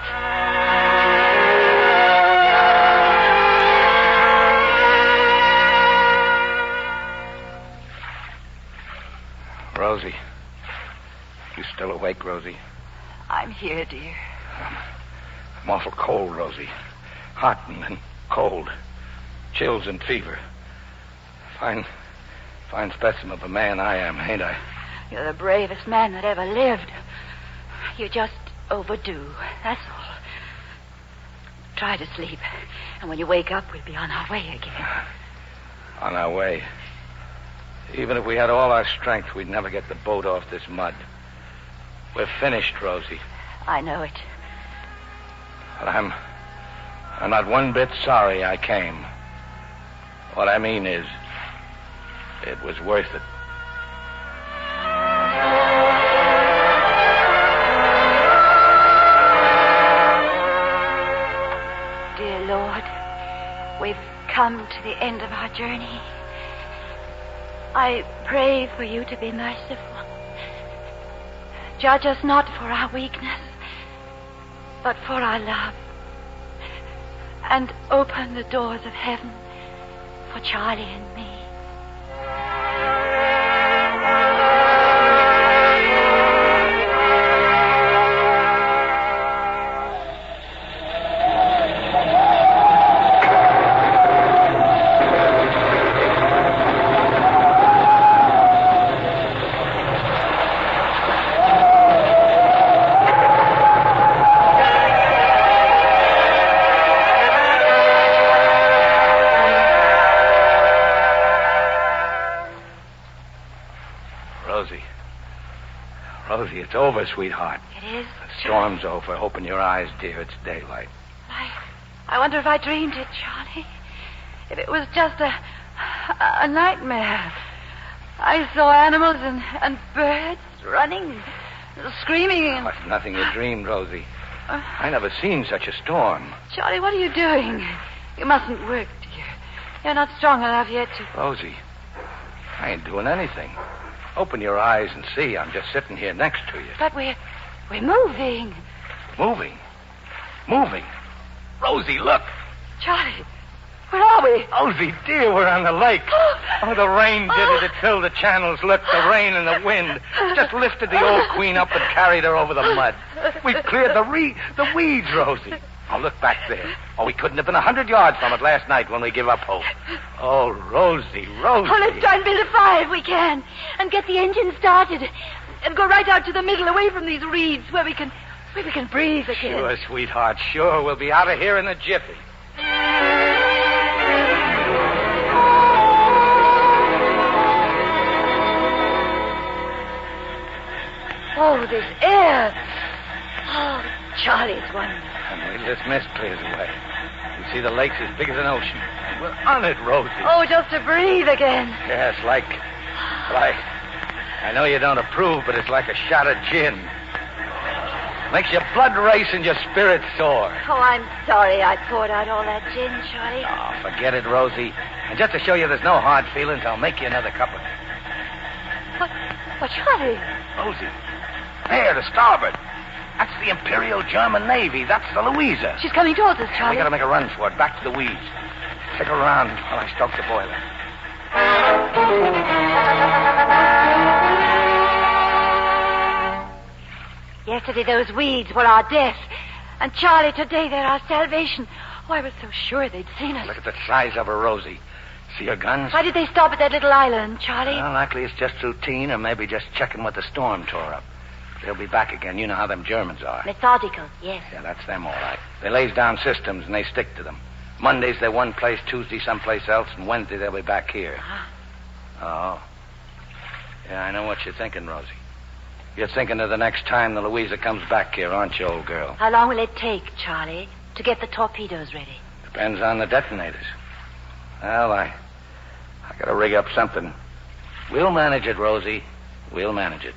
Speaker 6: Rosie. You still awake, Rosie?
Speaker 5: I'm here, dear.
Speaker 6: I'm awful cold, Rosie. Hot and then cold. Chills and fever. Fine specimen of a man I am, ain't I?
Speaker 5: You're the bravest man that ever lived. You're just overdue, that's all. Try to sleep, and when you wake up, we'll be on our way again.
Speaker 6: On our way. Even if we had all our strength, we'd never get the boat off this mud. We're finished, Rosie.
Speaker 5: I know it.
Speaker 6: But I'm not one bit sorry I came. What I mean is, it was worth it.
Speaker 5: Dear Lord, we've come to the end of our journey. I pray for you to be merciful. Judge us not for our weakness, but for our love. And open the doors of heaven for Charlie and me.
Speaker 6: Rosie, it's over, sweetheart.
Speaker 5: It is?
Speaker 6: The storm's over. Open your eyes, dear. It's daylight.
Speaker 5: I wonder if I dreamed it, Charlie. If it was just a nightmare. I saw animals and birds running, screaming.
Speaker 6: Oh, it's nothing you dreamed, Rosie. I never seen such a storm.
Speaker 5: Charlie, what are you doing? You mustn't work, dear. You're not strong enough yet to...
Speaker 6: Rosie, I ain't doing anything. Open your eyes and see. I'm just sitting here next to you.
Speaker 5: But we're moving.
Speaker 6: Moving? Moving? Rosie, look.
Speaker 5: Charlie, where are we?
Speaker 6: Rosie, dear, we're on the lake. Oh, the rain did it. It filled the channels. Look, the rain and the wind just lifted the old queen up and carried her over the mud. We've cleared the weeds, Rosie. Oh, look back there. Oh, we couldn't have been 100 yards from it last night when we give up hope. Oh, Rosie.
Speaker 5: Oh, let's try and build a fire if we can. And get the engine started. And go right out to the middle, away from these reeds, where we can breathe again.
Speaker 6: Sure, sweetheart, sure. We'll be out of here in a jiffy.
Speaker 5: Oh, this air. Oh, Charlie, it's wonderful.
Speaker 6: And wait till this mist clears away. You see the lake's as big as an ocean. And we're on it, Rosie.
Speaker 5: Oh, just to breathe again.
Speaker 6: Yes, like... I know you don't approve, but it's like a shot of gin. Makes your blood race and your spirit soar.
Speaker 5: Oh, I'm sorry I poured out all that gin, Charlie.
Speaker 6: Oh, forget it, Rosie. And just to show you there's no hard feelings, I'll make you another cup of it.
Speaker 5: What, Charlie?
Speaker 6: Rosie. There, to starboard. That's the Imperial German Navy. That's the Louisa.
Speaker 5: She's coming towards us, Charlie.
Speaker 6: We gotta make a run for it, back to the weeds. Stick around while I stoke the boiler.
Speaker 5: Yesterday those weeds were our death. And Charlie, today they're our salvation. Oh, I was so sure they'd seen us.
Speaker 6: Look at the size of her, Rosie. See her guns?
Speaker 5: Why did they stop at that little island, Charlie?
Speaker 6: Well, likely it's just routine, or maybe just checking what the storm tore up. They'll be back again. You know how them Germans are.
Speaker 5: Methodical, yes.
Speaker 6: Yeah, that's them, all right. They lays down systems, and they stick to them. Mondays, they're one place, Tuesday, someplace else, and Wednesday, they'll be back here. Oh. Yeah, I know what you're thinking, Rosie. You're thinking of the next time the Louisa comes back here, aren't you, old girl?
Speaker 5: How long will it take, Charlie, to get the torpedoes ready?
Speaker 6: Depends on the detonators. Well, I gotta rig up something. We'll manage it, Rosie. We'll manage it.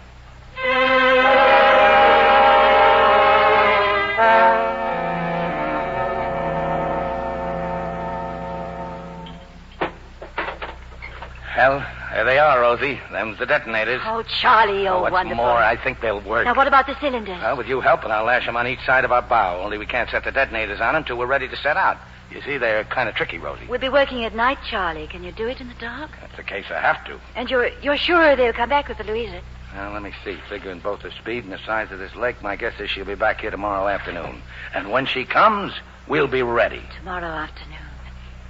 Speaker 6: Well, there they are, Rosie. Them's the detonators.
Speaker 5: Oh, Charlie,
Speaker 6: what's
Speaker 5: wonderful.
Speaker 6: more, I think they'll work.
Speaker 5: Now, what about the cylinders?
Speaker 6: Well, with you helping, I'll lash them on each side of our bow. Only we can't set the detonators on them till we're ready to set out. You see, they're kind of tricky, Rosie.
Speaker 5: We'll be working at night, Charlie. Can you do it in the dark?
Speaker 6: That's the case I have to.
Speaker 5: And you're sure they'll come back with the Louisa?
Speaker 6: Well, let me see. Figuring both the speed and the size of this lake, my guess is she'll be back here tomorrow afternoon. And when she comes, we'll be ready.
Speaker 5: Tomorrow afternoon.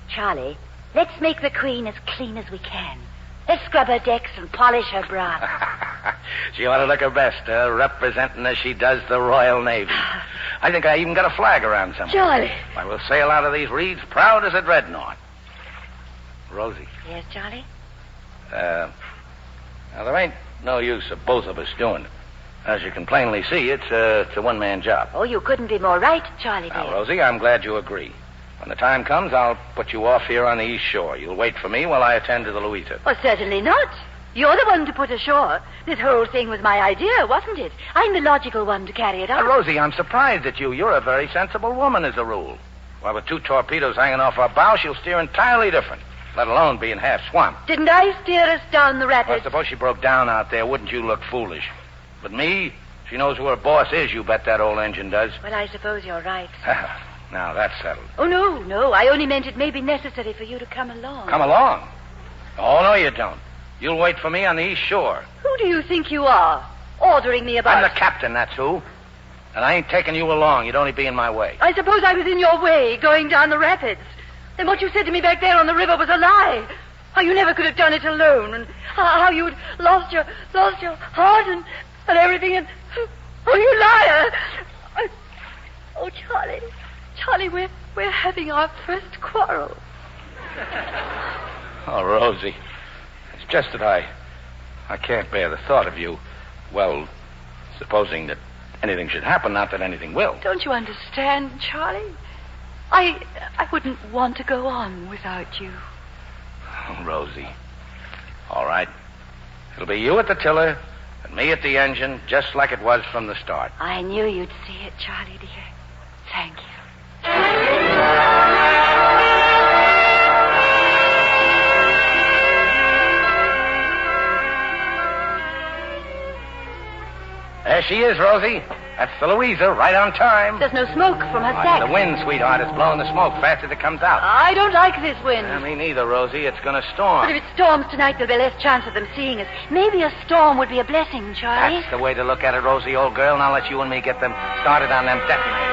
Speaker 5: Charlie, let's make the Queen as clean as we can. Let's scrub her decks and polish her brass.
Speaker 6: She ought to look her best, representing as she does the Royal Navy. I think I even got a flag around somewhere.
Speaker 5: Charlie.
Speaker 6: I will sail out of these reeds proud as a dreadnought. Rosie.
Speaker 5: Yes, Charlie?
Speaker 6: Now, there ain't no use of both of us doing it. As you can plainly see, it's a one-man job.
Speaker 5: Oh, you couldn't be more right, Charlie dear.
Speaker 6: Now, Rosie, I'm glad you agree. When the time comes, I'll put you off here on the east shore. You'll wait for me while I attend to the Louisa.
Speaker 5: Well, certainly not. You're the one to put ashore. This whole thing was my idea, wasn't it? I'm the logical one to carry it out.
Speaker 6: Rosie, I'm surprised at you. You're a very sensible woman, as a rule. Why, with 2 torpedoes hanging off our bow, she'll steer entirely different, let alone being half swamped.
Speaker 5: Didn't I steer us down the rapids?
Speaker 6: Well, suppose she broke down out there. Wouldn't you look foolish? But me, she knows who her boss is, you bet that old engine does.
Speaker 5: Well, I suppose you're right.
Speaker 6: Now, that's settled.
Speaker 5: Oh, no. I only meant it may be necessary for you to come along.
Speaker 6: Come along? Oh, no, you don't. You'll wait for me on the east shore.
Speaker 5: Who do you think you are? Ordering me about...
Speaker 6: I'm the captain, that's who. And I ain't taking you along. You'd only be in my way.
Speaker 5: I suppose I was in your way, going down the rapids. Then what you said to me back there on the river was a lie. How you never could have done it alone, and how you'd lost your heart and everything, and... Oh, you liar! Oh, Charlie, we're having our first quarrel.
Speaker 6: Oh, Rosie, it's just that I can't bear the thought of you, well, supposing that anything should happen, not that anything will.
Speaker 5: Don't you understand, Charlie? I wouldn't want to go on without you.
Speaker 6: Oh, Rosie. All right. It'll be you at the tiller and me at the engine, just like it was from the start.
Speaker 5: I knew you'd see it, Charlie, dear. Thank you.
Speaker 6: There she is, Rosie. That's the Louisa, right on time.
Speaker 5: There's no smoke from her sack.
Speaker 6: The wind, sweetheart, is blowing the smoke fast as it comes out.
Speaker 5: I don't like this wind.
Speaker 6: Me neither, Rosie. It's going to storm.
Speaker 5: But if it storms tonight, there'll be less chance of them seeing us. Maybe a storm would be a blessing, Charlie.
Speaker 6: That's the way to look at it, Rosie, old girl, and I'll let you and me get them started on them detonators.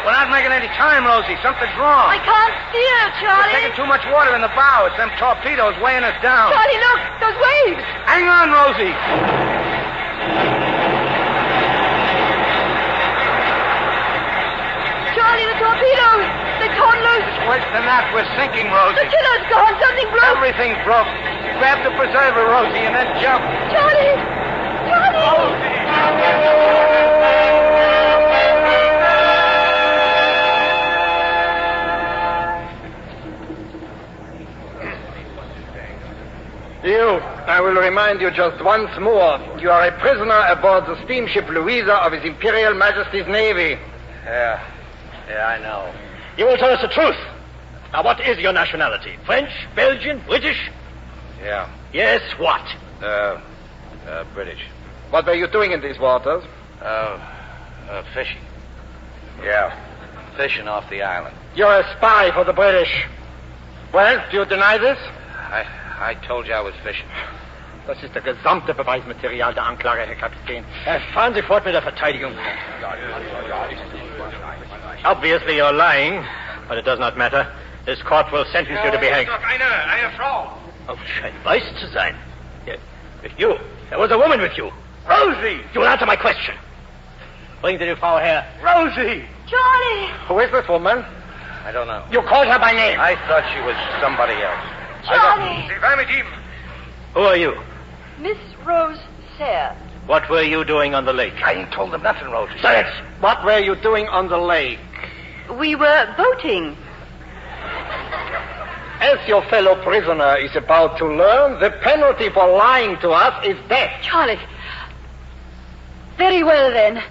Speaker 6: We're not making any time, Rosie. Something's wrong.
Speaker 5: I can't steer, Charlie.
Speaker 6: We're taking too much water in the bow. It's them torpedoes weighing us down.
Speaker 5: Charlie, look. Those waves.
Speaker 6: Hang on, Rosie.
Speaker 5: Charlie, the torpedoes. They're torn loose.
Speaker 6: Worse than that, we're sinking, Rosie.
Speaker 5: The tiller's gone. Something broke.
Speaker 6: Everything's broke. Grab the preserver, Rosie, and then jump.
Speaker 5: Charlie!
Speaker 6: Rosie!
Speaker 17: I will remind you just once more, you are a prisoner aboard the steamship Louisa of His Imperial Majesty's Navy.
Speaker 6: Yeah, I know.
Speaker 18: You will tell us the truth. Now, what is your nationality? French, Belgian, British?
Speaker 6: Yeah.
Speaker 18: Yes, what?
Speaker 6: British.
Speaker 17: What were you doing in these waters?
Speaker 6: Fishing. Yeah, fishing off the island.
Speaker 17: You're a spy for the British. Well, do you deny this?
Speaker 6: I told you I was fishing.
Speaker 17: Das ist das gesamte Beweismaterial der Anklage, Herr Kapitän.
Speaker 18: Fahren Sie fort mit der Verteidigung. Obviously you're lying, but it does not matter. This court will sentence you to be hanged.
Speaker 6: Eine Frau.
Speaker 18: Oh, scheint weiß zu sein. With you. There was a woman with you.
Speaker 6: Rosie!
Speaker 18: You will answer my question. Bring the Frau her.
Speaker 6: Rosie!
Speaker 5: Charlie!
Speaker 17: Who is this woman?
Speaker 6: I don't know.
Speaker 17: You called her by name.
Speaker 6: I thought she was somebody else.
Speaker 5: Charlie!
Speaker 18: Who are you?
Speaker 5: Miss Rose Sayre.
Speaker 18: What were you doing on the lake?
Speaker 6: I ain't told them nothing, Rosie.
Speaker 17: Silence! What were you doing on the lake?
Speaker 5: We were boating.
Speaker 17: As your fellow prisoner is about to learn, the penalty for lying to us is death.
Speaker 5: Charlie. Very well, then.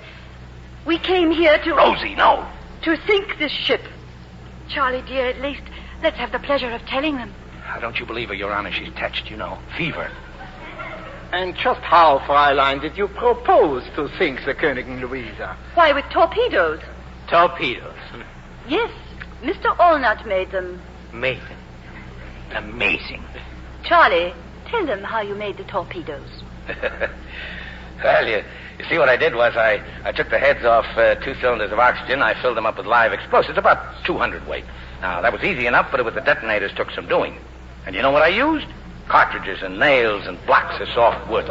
Speaker 5: We came here to...
Speaker 6: Rosie, no.
Speaker 5: To sink this ship. Charlie, dear, at least let's have the pleasure of telling them.
Speaker 6: Don't you believe her, Your Honor? She's touched, you know. Fever.
Speaker 17: And just how, Fräulein, did you propose to sink the Königin Louisa?
Speaker 5: Why, with torpedoes.
Speaker 18: Torpedoes?
Speaker 5: Yes. Mr. Allnut made them.
Speaker 18: Made them? Amazing.
Speaker 5: Charlie, tell them how you made the torpedoes.
Speaker 6: Well, you see what I did was I took the heads off 2 cylinders of oxygen. I filled them up with live explosives, about 200 weight. Now, that was easy enough, but it was the detonators took some doing. And you know what I used? Cartridges and nails and blocks of soft wood.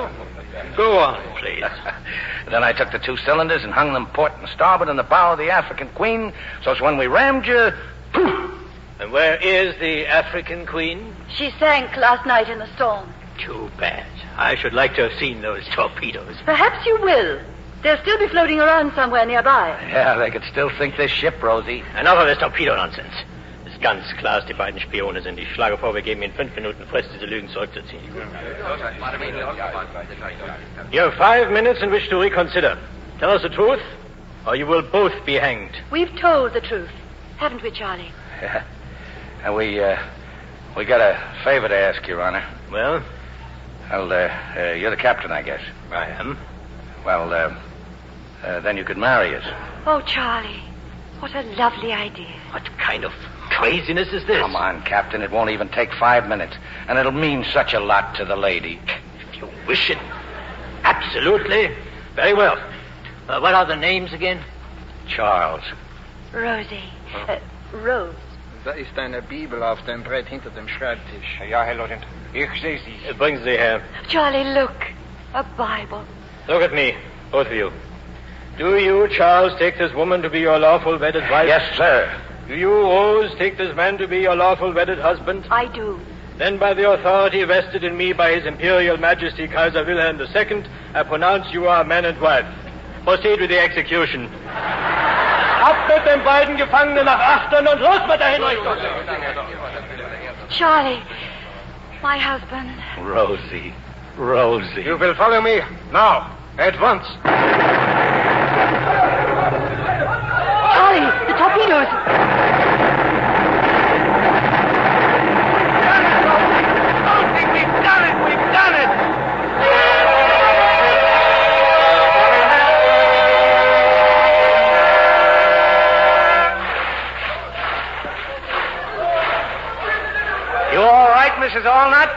Speaker 18: Go on, please.
Speaker 6: Then I took the 2 cylinders and hung them port and starboard in the bow of the African Queen, so when we rammed you, poof!
Speaker 18: And where is the African Queen?
Speaker 5: She sank last night in the storm.
Speaker 18: Too bad. I should like to have seen those torpedoes.
Speaker 5: Perhaps you will. They'll still be floating around somewhere nearby.
Speaker 6: Yeah, they could still sink this ship, Rosie.
Speaker 18: Enough of this torpedo nonsense. Das ist ganz klar, dass die beiden Spione sind. Ich schlage vor, wir geben Ihnen 5 Minuten Frist, diese Lügen zurückzuziehen. You have 5 minutes in which to reconsider. Tell us the truth, or you will both be hanged.
Speaker 5: We've told the truth, haven't we, Charlie?
Speaker 6: Yeah. And we got a favor to ask, Your Honor.
Speaker 18: Well?
Speaker 6: Well, you're the captain, I guess.
Speaker 18: I am.
Speaker 6: Well, then you could marry us.
Speaker 5: Oh, Charlie, what a lovely idea.
Speaker 18: What kind of craziness is this?
Speaker 6: Come on, Captain. It won't even take 5 minutes. And it'll mean such a lot to the lady.
Speaker 18: If you wish it. Absolutely. Very well. What are the names again?
Speaker 6: Charles.
Speaker 5: Rosie. Rose.
Speaker 17: Da ist eine Bibel auf dem Brett hinter dem Schreibtisch.
Speaker 7: Ja, Herr Leutnant. Ich sehe sie.
Speaker 18: Bringen Sie her.
Speaker 5: Charlie, look. A Bible.
Speaker 18: Look at me, both of you. Do you, Charles, take this woman to be your lawful wedded wife?
Speaker 6: Yes, sir.
Speaker 18: Do you, Rose, take this man to be your lawful wedded husband?
Speaker 5: I do.
Speaker 18: Then by the authority vested in me by His Imperial Majesty Kaiser Wilhelm II, I pronounce you are man and wife. Proceed with the execution. Ab mit den beiden Gefangenen nach Achtern und los mit dahin!
Speaker 5: Charlie, my husband.
Speaker 6: Rosie. Rosie.
Speaker 17: You will follow me now, at once.
Speaker 5: Charlie, the torpedoes.
Speaker 6: Rosie, we've done it! We've done it! You all right, Mrs. Allnut?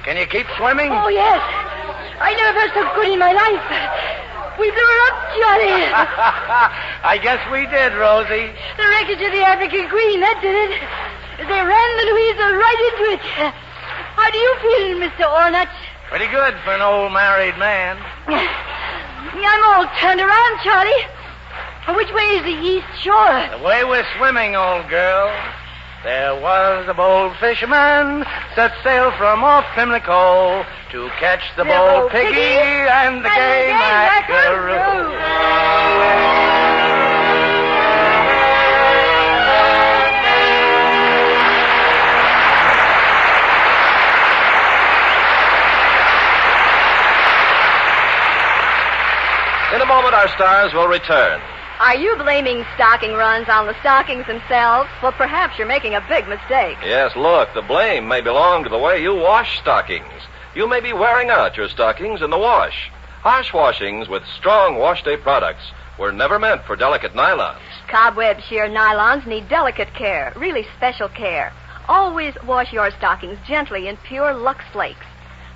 Speaker 6: Can you keep swimming?
Speaker 5: Oh, yes. I never felt so good in my life. We blew her up, Charlie.
Speaker 6: I guess we did, Rosie.
Speaker 5: The wreckage of the African Queen, that did it. They ran the Louisa right into it. How do you feel, Mr. Allnut?
Speaker 6: Pretty good for an old married man.
Speaker 5: I'm all turned around, Charlie. Which way is the east shore?
Speaker 6: The way we're swimming, old girl. There was a bold fisherman set sail from off Pimlico to catch the bold piggy and the gay mackerel.
Speaker 16: In a moment, our stars will return.
Speaker 9: Are you blaming stocking runs on the stockings themselves? Well, perhaps you're making a big mistake.
Speaker 16: Yes, look, the blame may belong to the way you wash stockings. You may be wearing out your stockings in the wash. Harsh washings with strong wash day products were never meant for delicate nylons.
Speaker 9: Cobweb sheer nylons need delicate care, really special care. Always wash your stockings gently in pure Lux Flakes.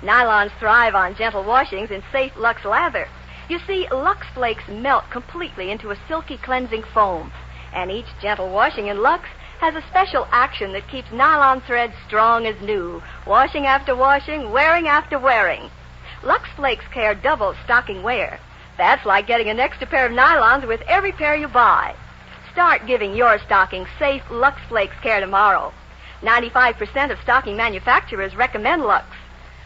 Speaker 9: Nylons thrive on gentle washings in safe Lux lather. You see, Lux Flakes melt completely into a silky cleansing foam. And each gentle washing in Lux has a special action that keeps nylon threads strong as new. Washing after washing, wearing after wearing. Lux Flakes care double stocking wear. That's like getting an extra pair of nylons with every pair you buy. Start giving your stockings safe Lux Flakes care tomorrow. 95% of stocking manufacturers recommend Lux.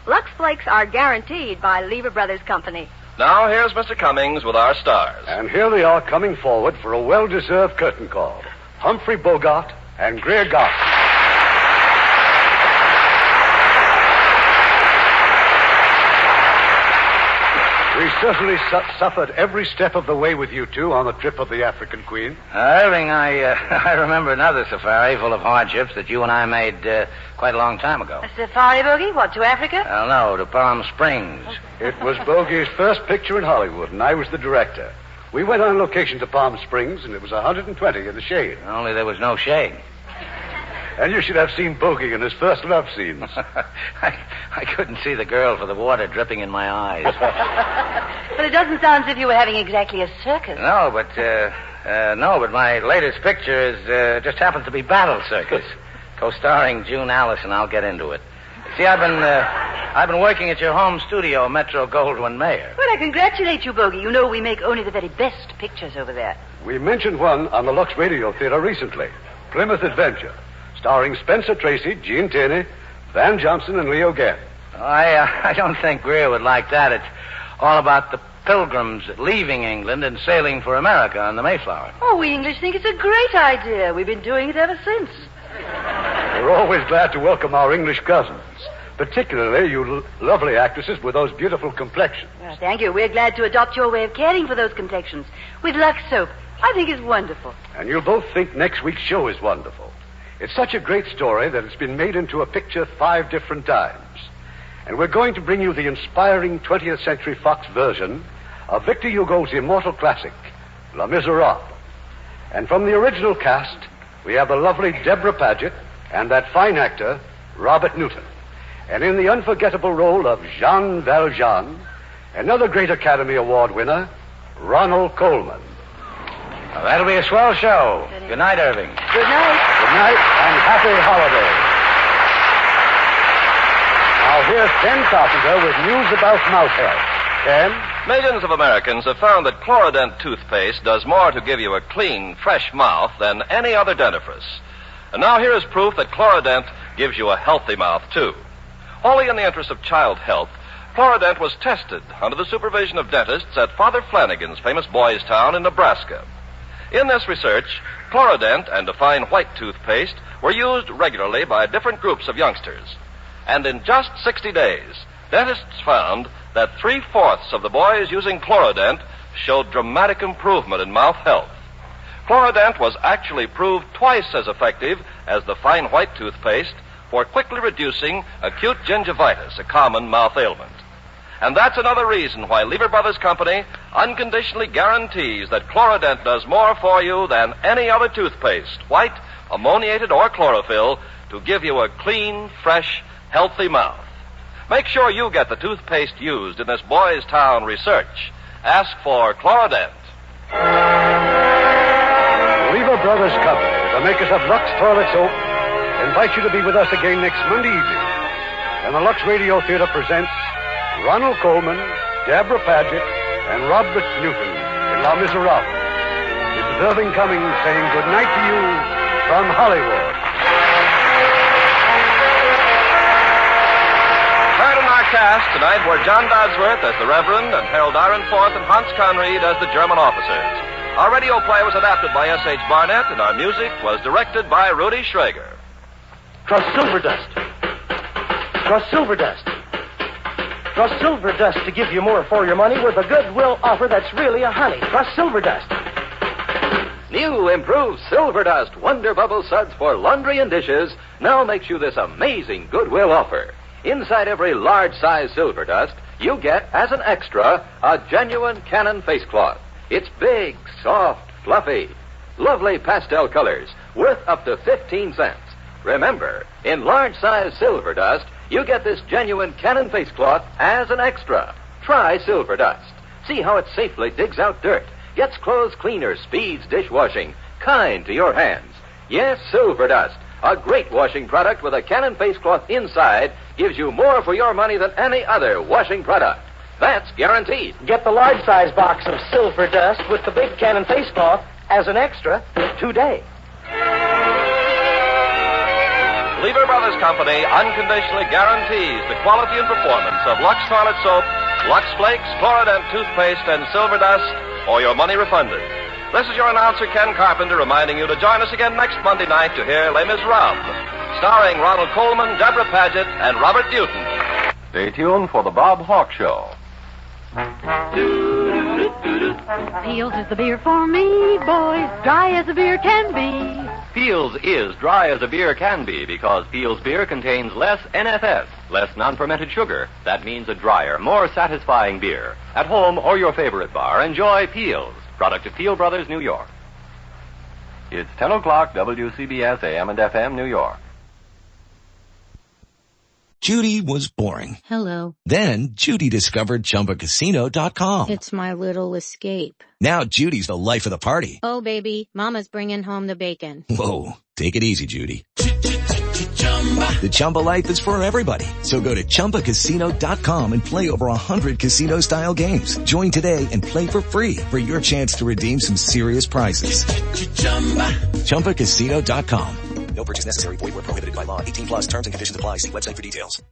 Speaker 9: Lux Flakes are guaranteed by Lever Brothers Company.
Speaker 16: Now, here's Mr. Cummings with our stars.
Speaker 4: And here they are coming forward for a well-deserved curtain call. Humphrey Bogart and Greer Garson. We certainly suffered every step of the way with you two on the trip of the African Queen.
Speaker 6: Irving, I remember another safari full of hardships that you and I made quite a long time ago.
Speaker 5: A safari, Bogey? What, to Africa?
Speaker 6: Well, no, to Palm Springs.
Speaker 4: It was Bogey's first picture in Hollywood, and I was the director. We went on location to Palm Springs, and it was 120 in the shade.
Speaker 6: Only there was no shade.
Speaker 4: And you should have seen Bogey in his first love scenes.
Speaker 6: I couldn't see the girl for the water dripping in my eyes.
Speaker 5: But it doesn't sound as if you were having exactly a circus.
Speaker 6: No, but my latest picture is just happens to be Battle Circus, co-starring June Allison. I'll get into it. See, I've been working at your home studio, Metro Goldwyn Mayer.
Speaker 5: Well, I congratulate you, Bogey. You know we make only the very best pictures over there.
Speaker 4: We mentioned one on the Lux Radio Theater recently, Plymouth Adventure, starring Spencer Tracy, Gene Tierney, Van Johnson, and Leo Gann.
Speaker 6: I don't think Greer would like that. It's all about the pilgrims leaving England and sailing for America on the Mayflower.
Speaker 5: Oh, we English think it's a great idea. We've been doing it ever since.
Speaker 4: We're always glad to welcome our English cousins, particularly you lovely actresses with those beautiful complexions.
Speaker 5: Well, thank you. We're glad to adopt your way of caring for those complexions with Lux soap. I think it's wonderful.
Speaker 4: And you'll both think next week's show is wonderful. It's such a great story that it's been made into a picture 5 different times. And we're going to bring you the inspiring 20th Century Fox version of Victor Hugo's immortal classic, Les Miserables. And from the original cast, we have the lovely Deborah Paget and that fine actor, Robert Newton. And in the unforgettable role of Jean Valjean, another great Academy Award winner, Ronald Colman.
Speaker 6: Well, that'll be a swell show. Good night, Irving.
Speaker 5: Good night.
Speaker 4: Good night and happy holidays. Now here's Ken Carpenter with news about mouth health. Ken?
Speaker 16: Millions of Americans have found that Chlorodent toothpaste does more to give you a clean, fresh mouth than any other dentifrice. And now here is proof that Chlorodent gives you a healthy mouth, too. Wholly in the interest of child health, Chlorodent was tested under the supervision of dentists at Father Flanagan's famous Boys Town in Nebraska. In this research, Chlorodent and a fine white toothpaste were used regularly by different groups of youngsters. And in just 60 days, dentists found that 3/4 of the boys using Chlorodent showed dramatic improvement in mouth health. Chlorodent was actually proved twice as effective as the fine white toothpaste for quickly reducing acute gingivitis, a common mouth ailment. And that's another reason why Lever Brothers Company unconditionally guarantees that Chlorodent does more for you than any other toothpaste, white, ammoniated, or chlorophyll, to give you a clean, fresh, healthy mouth. Make sure you get the toothpaste used in this Boys Town research. Ask for Chlorodent.
Speaker 4: Lever Brothers Company, the makers of Lux Toilet Soap, invite you to be with us again next Monday evening. And the Lux Radio Theater presents Ronald Colman, Deborah Paget, and Robert Newton in Les Miserables. This is Irving Cummings saying good night to you from Hollywood.
Speaker 16: Heard in our cast tonight were John Dodsworth as the Reverend and Harold Ironforth and Hans Conried as the German officers. Our radio play was adapted by S.H. Barnett, and our music was directed by Rudy Schrager.
Speaker 19: Trust Silver Dust. Trust Silver Dust. Trust Silver Dust to give you more for your money with a goodwill offer that's really a honey. Trust Silver Dust.
Speaker 20: New improved Silver Dust Wonder Bubble Suds for laundry and dishes now makes you this amazing goodwill offer. Inside every large-size Silver Dust, you get, as an extra, a genuine Canon face cloth. It's big, soft, fluffy, lovely pastel colors, worth up to 15 cents. Remember, in large-size Silver Dust, you get this genuine Canon face cloth as an extra. Try Silver Dust. See how it safely digs out dirt, gets clothes cleaner, speeds dishwashing, kind to your hands. Yes, Silver Dust, a great washing product with a Canon face cloth inside, gives you more for your money than any other washing product. That's guaranteed.
Speaker 19: Get the large-size box of Silver Dust with the big Canon face cloth as an extra today.
Speaker 16: Lever Brothers Company unconditionally guarantees the quality and performance of Lux Toilet Soap, Lux Flakes, Chlorodent Toothpaste, and Silver Dust, or your money refunded. This is your announcer, Ken Carpenter, reminding you to join us again next Monday night to hear Les Miserables, starring Ronald Colman, Deborah Paget, and Robert Newton.
Speaker 21: Stay tuned for the Bob Hawk Show.
Speaker 22: Peels is the beer for me, boys, dry as a beer can be.
Speaker 21: Peels is dry as a beer can be because Peels beer contains less NFS, less non-fermented sugar. That means a drier, more satisfying beer. At home or your favorite bar, enjoy Peels, product of Peel Brothers, New York. It's 10 o'clock, WCBS AM and FM, New York.
Speaker 1: Judy was boring.
Speaker 2: Hello.
Speaker 1: Then Judy discovered ChumbaCasino.com.
Speaker 2: It's my little escape.
Speaker 1: Now Judy's the life of the party.
Speaker 2: Oh, baby, mama's bringing home the bacon.
Speaker 1: Whoa, take it easy, Judy. The Chumba life is for everybody. So go to ChumbaCasino.com and play over 100 casino-style games. Join today and play for free for your chance to redeem some serious prizes. ChumbaCasino.com.
Speaker 8: No purchase necessary. Void where prohibited by law. 18 plus terms and conditions apply. See website for details.